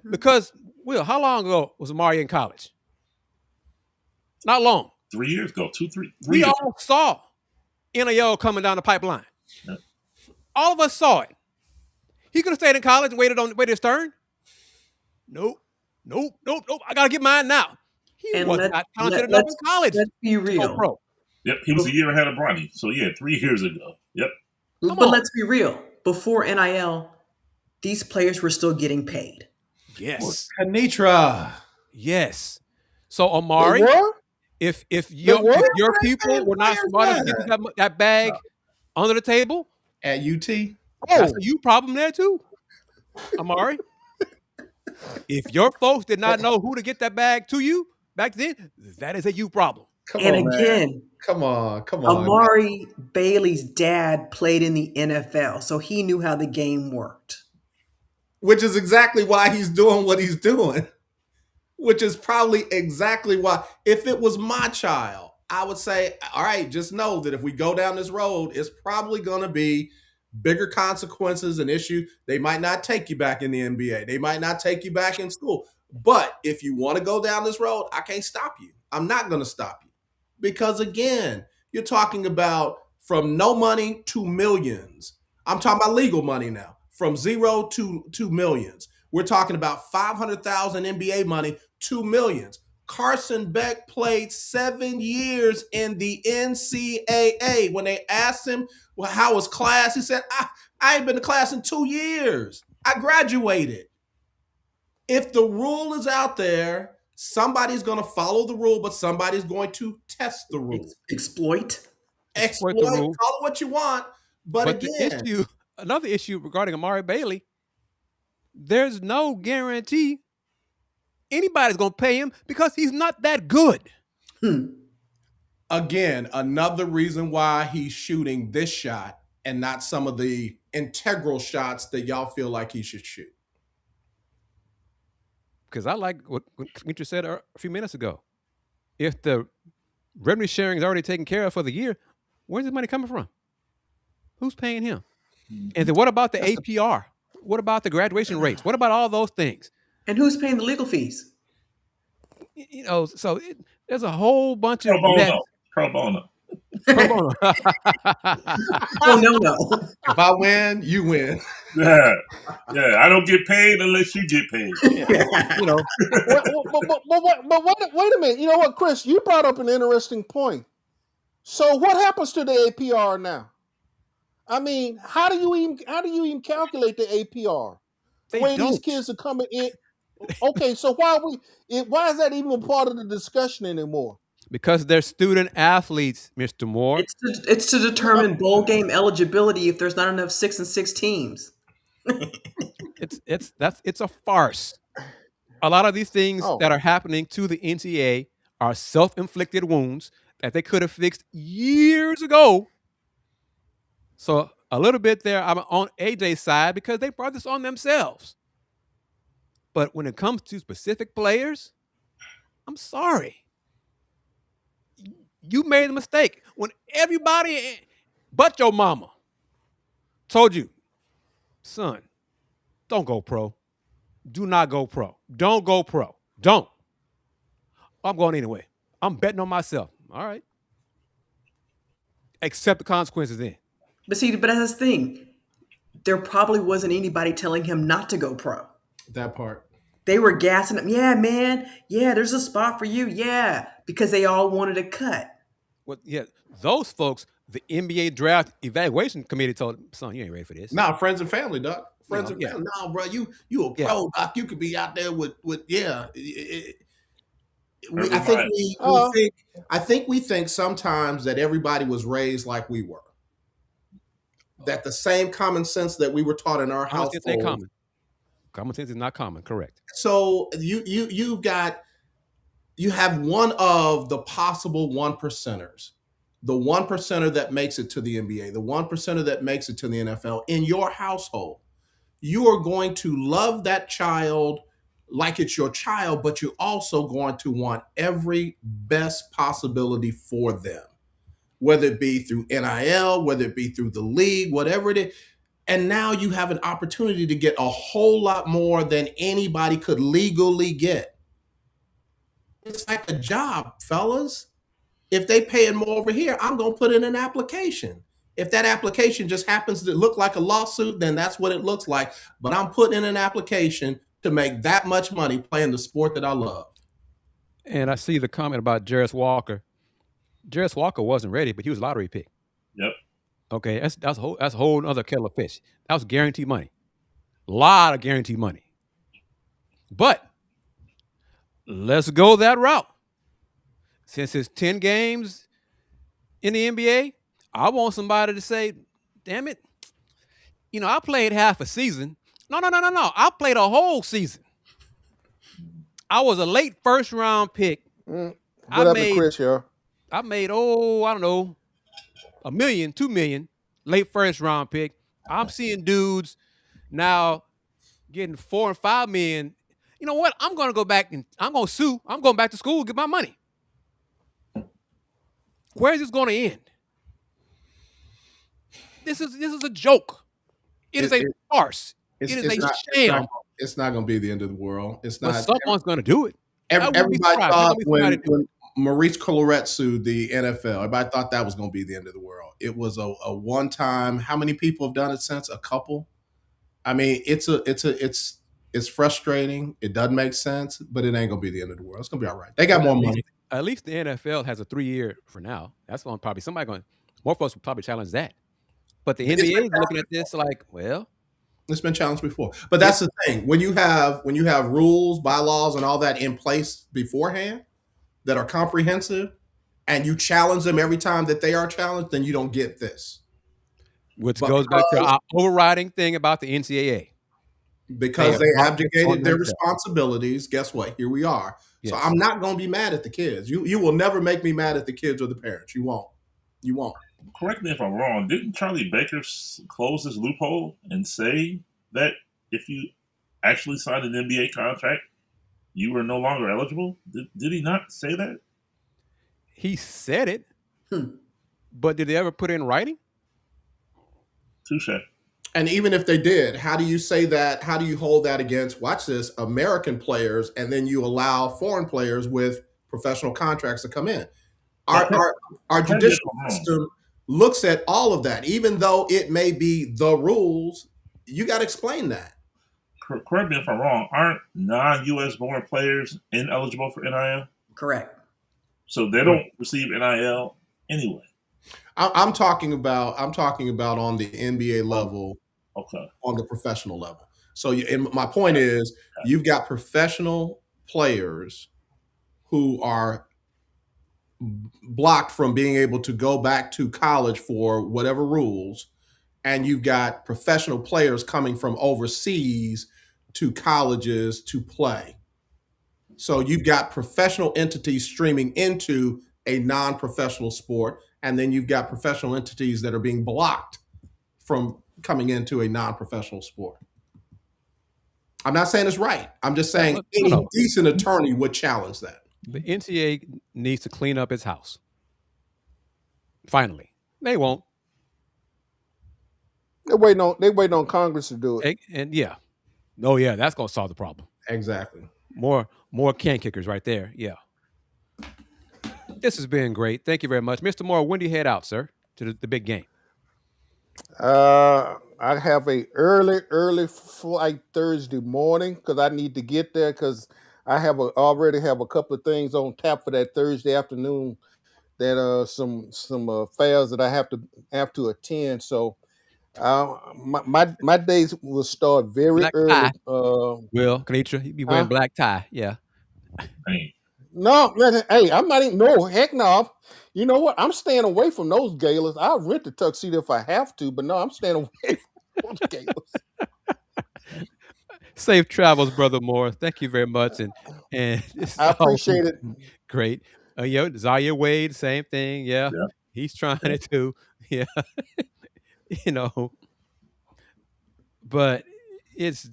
Because, Will, how long ago was Amari in college? Not long. 3 years ago, 2, 3. We all saw NIL coming down the pipeline. Yeah. All of us saw it. He could have stayed in college and waited his turn. Nope. I got to get mine now. He was not talented enough in college. Let's be real. Pro. Yep, he was a year ahead of Bronny. So, 3 years ago. Yep. But let's be real. Before NIL, these players were still getting paid. Yes. Anitra. Yes. So, Amari, if your people were not smart enough to get that bag under the table at UT, that's a you problem there too, Amari. If your folks did not know who to get that bag to you back then, that is a you problem. Come on. Amari Bailey's dad played in the NFL, so he knew how the game worked. Which is exactly why he's doing what he's doing. Which is probably exactly why, if it was my child, I would say, all right, just know that if we go down this road, it's probably going to be bigger consequences and issue. They might not take you back in the NBA. They might not take you back in school. But if you want to go down this road, I can't stop you. I'm not going to stop you. Because again, you're talking about from no money to millions. I'm talking about legal money now. From zero to millions. We're talking about 500,000 NBA money to millions. Carson Beck played 7 years in the NCAA. When they asked him, well, how was class? He said, I ain't been to class in 2 years. I graduated. If the rule is out there, somebody's going to follow the rule, but somebody's going to test the rule. Exploit the rule. Call it what you want. But again, another issue regarding Amari Bailey, there's no guarantee anybody's going to pay him because he's not that good. Again, another reason why he's shooting this shot and not some of the integral shots that y'all feel like he should shoot. Because I like what Mitchell said a few minutes ago. If the revenue sharing is already taken care of for the year, where's the money coming from? Who's paying him? And then what about the APR? What about the graduation rates? What about all those things? And who's paying the legal fees? So there's a whole bunch of pro bono. Hold on. Oh no. If I win, you win. Yeah, yeah. I don't get paid unless you get paid. You know, But wait a minute. You know what, Chris? You brought up an interesting point. So what happens to the APR now? I mean, how do you even calculate the APR? they Where these don't. kids are coming in. Okay, so why is that even part of the discussion anymore? Because they're student athletes, Mr. Moore. It's to determine bowl game eligibility if there's not enough 6-6 teams. It's a farce. A lot of these things that are happening to the NCAA are self-inflicted wounds that they could have fixed years ago. So a little bit there, I'm on AJ's side because they brought this on themselves. But when it comes to specific players, I'm sorry. You made a mistake. When everybody but your mama told you, son, don't go pro. Do not go pro. Don't go pro. Don't. I'm going anyway. I'm betting on myself. All right. Accept the consequences then. But that's the thing. There probably wasn't anybody telling him not to go pro. That part. They were gassing him. Yeah, man. Yeah, there's a spot for you. Yeah, because they all wanted a cut. Well, yeah, those folks, the NBA draft evaluation committee told him, son, you ain't ready for this. Nah, friends and family, Doc. Friends and Yeah. family. Nah, bro, you a pro, Doc. You could be out there with yeah. I think we think sometimes that everybody was raised like we were. That the same common sense that we were taught in our Common household. sense ain't common. Common sense is not common, correct. So you have one of the possible 1%ers, the 1%er that makes it to the NBA, the 1%er that makes it to the NFL in your household. You are going to love that child like it's your child, but you're also going to want every best possibility for them, whether it be through NIL, whether it be through the league, whatever it is. And now you have an opportunity to get a whole lot more than anybody could legally get. It's like a job, fellas. If they paying more over here, I'm going to put in an application. If that application just happens to look like a lawsuit, then that's what it looks like. But I'm putting in an application to make that much money playing the sport that I love. And I see the comment about Jarris Walker. Jarris Walker wasn't ready, but he was a lottery pick. Yep. Okay, that's a whole other kettle of fish. That was guaranteed money. A lot of guaranteed money. But let's go that route. Since it's 10 games in the NBA, I want somebody to say, damn it, I played half a season. No. I played a whole season. I was a late first round pick. What happened to Chris here? I made, I don't know, $1 million, $2 million, late first round pick. I'm seeing dudes now getting $4 and $5 million. You know what? I'm going to go back and I'm going to sue. I'm going back to school and get my money. Where's this going to end? This is a joke. It is a farce. It is a sham. It's not going to be the end of the world. It's not. But someone's going to do it. Everybody thought when Maurice Colorette sued the NFL, everybody thought that was going to be the end of the world. It was a one-time. How many people have done it since? A couple. I mean, it's frustrating. It doesn't make sense, but it ain't going to be the end of the world. It's going to be all right. They got more money. At least the NFL has a 3-year for now. That's on probably somebody going. More folks will probably challenge that. But the NBA is looking at this like, well, it's been challenged before. But that's the thing. When you have rules, bylaws, and all that in place beforehand that are comprehensive, and you challenge them every time that they are challenged, then you don't get this. Which goes back to our overriding thing about the NCAA. Because they abdicated their responsibilities. Guess what? Here we are. Yes. So I'm not going to be mad at the kids. You will never make me mad at the kids or the parents. You won't. You won't. Correct me if I'm wrong. Didn't Charlie Baker close this loophole and say that if you actually signed an NBA contract, you were no longer eligible? Did he not say that? He said it. But did they ever put it in writing? Touche. And even if they did, how do you say that? How do you hold that against, watch this, American players, and then you allow foreign players with professional contracts to come in? Our Correct me if judicial I'm wrong. system looks at all of that, even though it may be the rules. You got to explain that. Correct me if I'm wrong. Aren't non-U.S. born players ineligible for NIL? Correct. So they don't receive NIL anyway. I'm talking about on the NBA level, Okay. on the professional level. So, and my point is, you've got professional players who are blocked from being able to go back to college for whatever rules, and you've got professional players coming from overseas to colleges to play. So you've got professional entities streaming into a non-professional sport, and then you've got professional entities that are being blocked from coming into a non-professional sport. I'm not saying it's right. I'm just saying any decent attorney would challenge that. The NCAA needs to clean up its house. Finally. They won't. They're waiting on Congress to do it. And yeah. Oh yeah, that's gonna solve the problem. Exactly. More can kickers right there. Yeah. This has been great. Thank you very much. Mr. Moore, when do you head out, sir, to the big game? I have a early flight Thursday morning because I need to get there because I already have a couple of things on tap for that Thursday afternoon. That some affairs that I have to attend. So my days will start very Black early. tie. Will Kanitra, he be wearing black tie. Yeah. No, hey, I'm not even. No, heck no. You know what? I'm staying away from those galas. I'll rent a tuxedo if I have to, but no, I'm staying away from those galas. Safe travels, Brother Moore. Thank you very much, and I appreciate it. Great. Zaire Wade, same thing. Yeah. He's trying it too. Yeah. But it's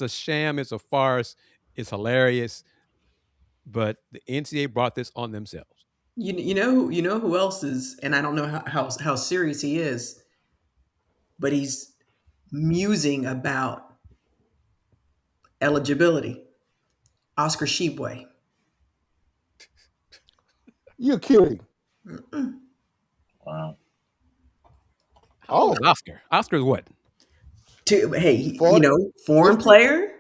a sham. It's a farce. It's hilarious. But the NCAA brought this on themselves. You know who else is, and I don't know how serious he is, but he's musing about eligibility. Oscar Sheboy. You're kidding. Wow. Oh, Oscar. Oscar's what? Foreign player.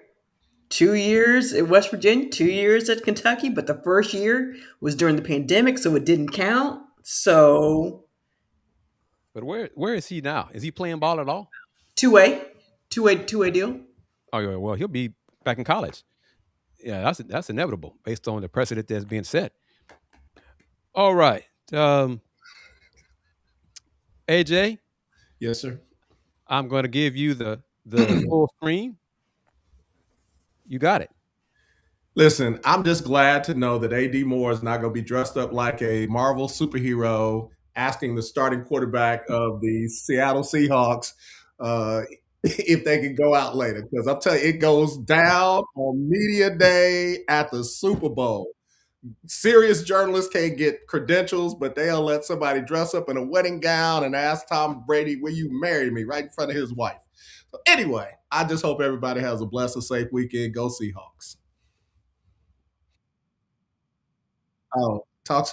2 years at West Virginia, 2 years at Kentucky, but the first year was during the pandemic, so it didn't count. So, but where is he now? Is he playing ball at all? Two-way deal. Oh yeah, well he'll be back in college. Yeah, that's inevitable based on the precedent that's being set. All right, AJ. Yes, sir. I'm going to give you the full screen. You got it. Listen, I'm just glad to know that AD Moore is not going to be dressed up like a Marvel superhero asking the starting quarterback of the Seattle Seahawks if they can go out later. Because I'm telling you, it goes down on media day at the Super Bowl. Serious journalists can't get credentials, but they'll let somebody dress up in a wedding gown and ask Tom Brady, will you marry me, right in front of his wife. So anyway, I just hope everybody has a blessed and safe weekend. Go Seahawks. Oh, talk.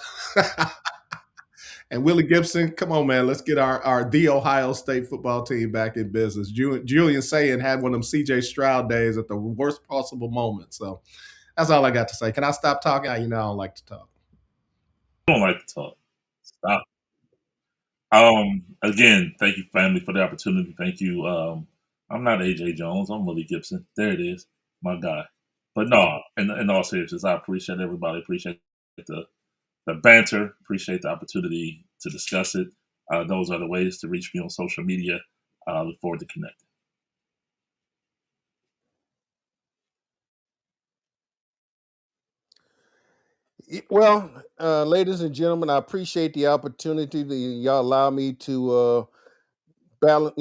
And Willie Gibson, come on, man. Let's get the Ohio State football team back in business. Julian Sayin had one of them CJ Stroud days at the worst possible moment. So that's all I got to say. Can I stop talking? I don't like to talk. I don't like to talk. Stop. Again, thank you, family, for the opportunity. Thank you. I'm not AJ Jones. I'm Willie Gibson. There it is, my guy. But no, in all seriousness, I appreciate everybody. Appreciate the banter. Appreciate the opportunity to discuss it. Those are the ways to reach me on social media. I look forward to connecting. Well, ladies and gentlemen, I appreciate the opportunity that y'all allow me to balance.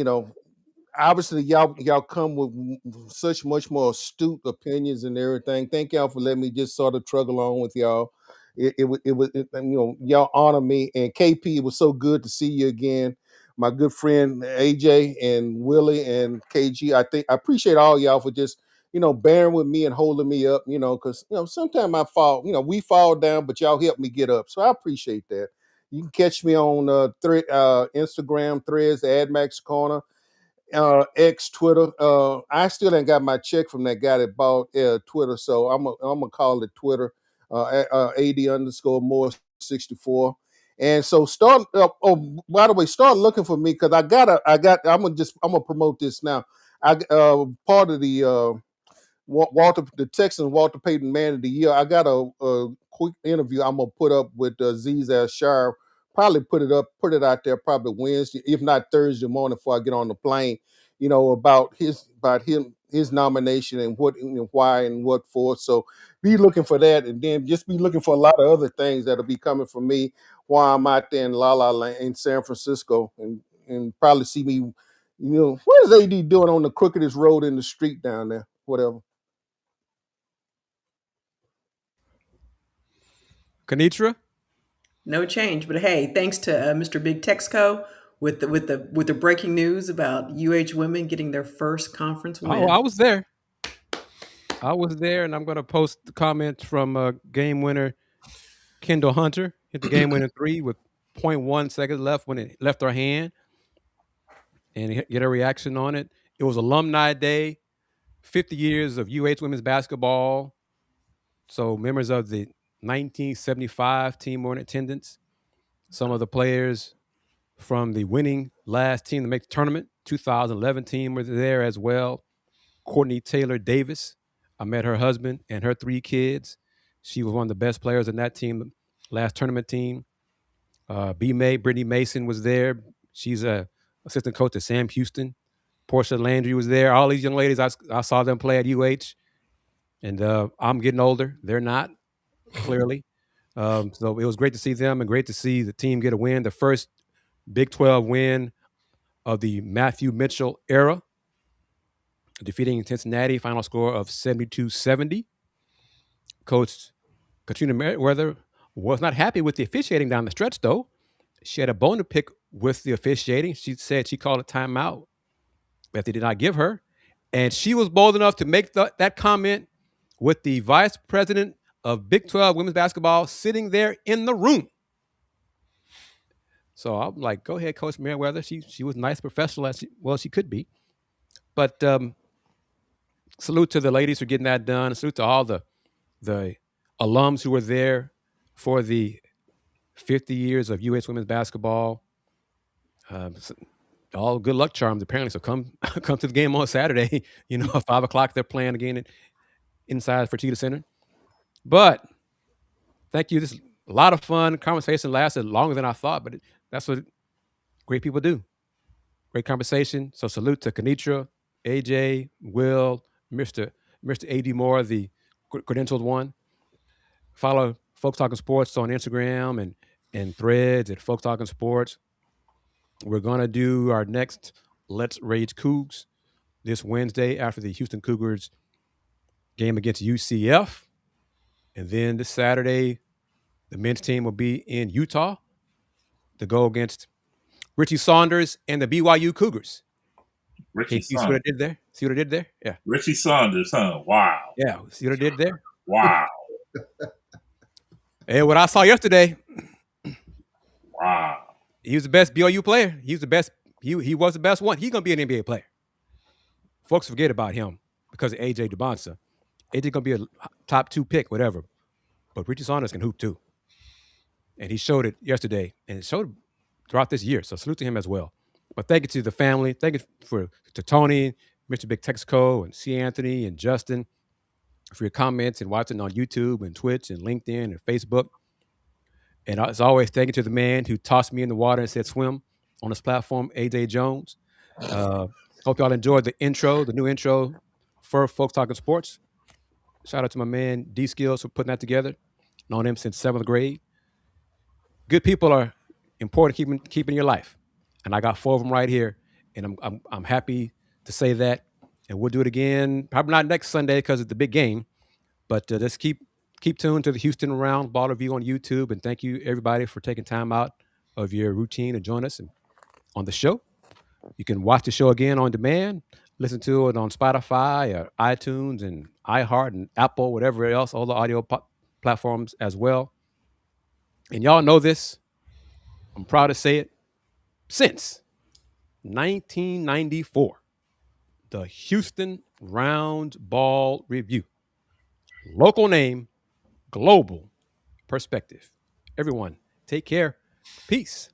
Obviously, y'all come with such much more astute opinions and everything. Thank y'all for letting me just sort of trug along with y'all. It was y'all honor me, and KP. It was so good to see you again, my good friend AJ and Willie and KG. I appreciate all y'all for just bearing with me and holding me up, because sometimes I fall, we fall down, but y'all help me get up. So I appreciate that. You can catch me on Instagram threads, Max Corner, X, Twitter. I still ain't got my check from that guy that bought Twitter, so I'm gonna call it Twitter, AD_more 64. And so start. By the way, start looking for me because I'm gonna promote this now. I part of the the Texans Walter Payton Man of the Year. I got a quick interview I'm gonna put up with Zelle Stroud. Probably put it out there probably Wednesday, if not Thursday morning before I get on the plane. About his nomination and what why and what for. So be looking for that, and then just be looking for a lot of other things that'll be coming from me while I'm out there in La La Land in San Francisco, and probably see me. What is AD doing on the crookedest road in the street down there? Whatever. Kanitra? No change, but hey, thanks to Mr. Big Texco with the breaking news about UH women getting their first conference win. Oh, I was there. And I'm going to post the comments from game winner Kendall Hunter. Hit the game winner 3 with 0.1 seconds left when it left her hand, and get a reaction on it. It was Alumni Day, 50 years of UH women's basketball. So members of the 1975 team were in attendance. Some of the players from the winning last team to make the tournament, 2011 team, were there as well. Courtney Taylor Davis. I met her husband and her 3 kids. She was one of the best players in that team, last tournament team. Brittany Mason was there. She's a assistant coach at Sam Houston. Portia Landry was there. All these young ladies, I saw them play at UH. And I'm getting older. They're not, clearly. So it was great to see them and great to see the team get a win. The first Big 12 win of the Matthew Mitchell era, defeating Cincinnati, final score of 72-70. Coach Katrina Merriweather was not happy with the officiating down the stretch, though. She had a bone to pick with the officiating. She said she called a timeout that they did not give her. And she was bold enough to make that comment with the vice president of Big 12 women's basketball sitting there in the room. So I'm like, go ahead, Coach Merriweather. She was nice, professional as she could be. But salute to the ladies for getting that done. Salute to all the alums who were there for the 50 years of U.S. women's basketball. All good luck charms, apparently. So come to the game on Saturday. At 5 o'clock, they're playing again inside Fertitta Center. But thank you. This is a lot of fun. Conversation lasted longer than I thought, but that's what great people do. Great conversation. So salute to Kanitra, AJ, Will, Mr. A.D. Moore, the credentialed one. Follow Folks Talking Sports on Instagram and Threads at Folks Talking Sports. We're going to do our next Let's Rage Cougs this Wednesday after the Houston Cougars game against UCF. And then this Saturday, the men's team will be in Utah to go against Richie Saunders and the BYU Cougars. Richie See what I did there? See what I did there? Yeah. Richie Saunders, huh? Wow. Yeah. See what I did there? Wow. Hey, what I saw yesterday. Wow. He was the best BYU player. He was the best. He was the best one. He's going to be an NBA player. Folks forget about him because of AJ DeBonsa. AJ going to be a top 2 pick, whatever. But Richie Saunders can hoop too. And he showed it yesterday and it showed throughout this year. So salute to him as well. But thank you to the family. Thank you to Tony, Mr. Big Texco, and C. Anthony, and Justin for your comments and watching on YouTube and Twitch and LinkedIn and Facebook. And as always, thank you to the man who tossed me in the water and said swim on this platform, AJ Jones. Hope y'all enjoyed the new intro for Folks Talking Sports. Shout out to my man D Skills for putting that together. Known him since 7th grade. Good people are important keeping your life. And I got 4 of them right here. And I'm happy to say that. And we'll do it again, probably not next Sunday because it's the big game. But just keep tuned to the Houston Round Ball Review on YouTube. And thank you, everybody, for taking time out of your routine to join us on the show. You can watch the show again on demand, Listen to it on Spotify or iTunes and iHeart and Apple, whatever else, all the audio platforms as well. And y'all know this. I'm proud to say it. Since 1994, the Houston Round Ball Review. Local name, global perspective. Everyone, take care. Peace.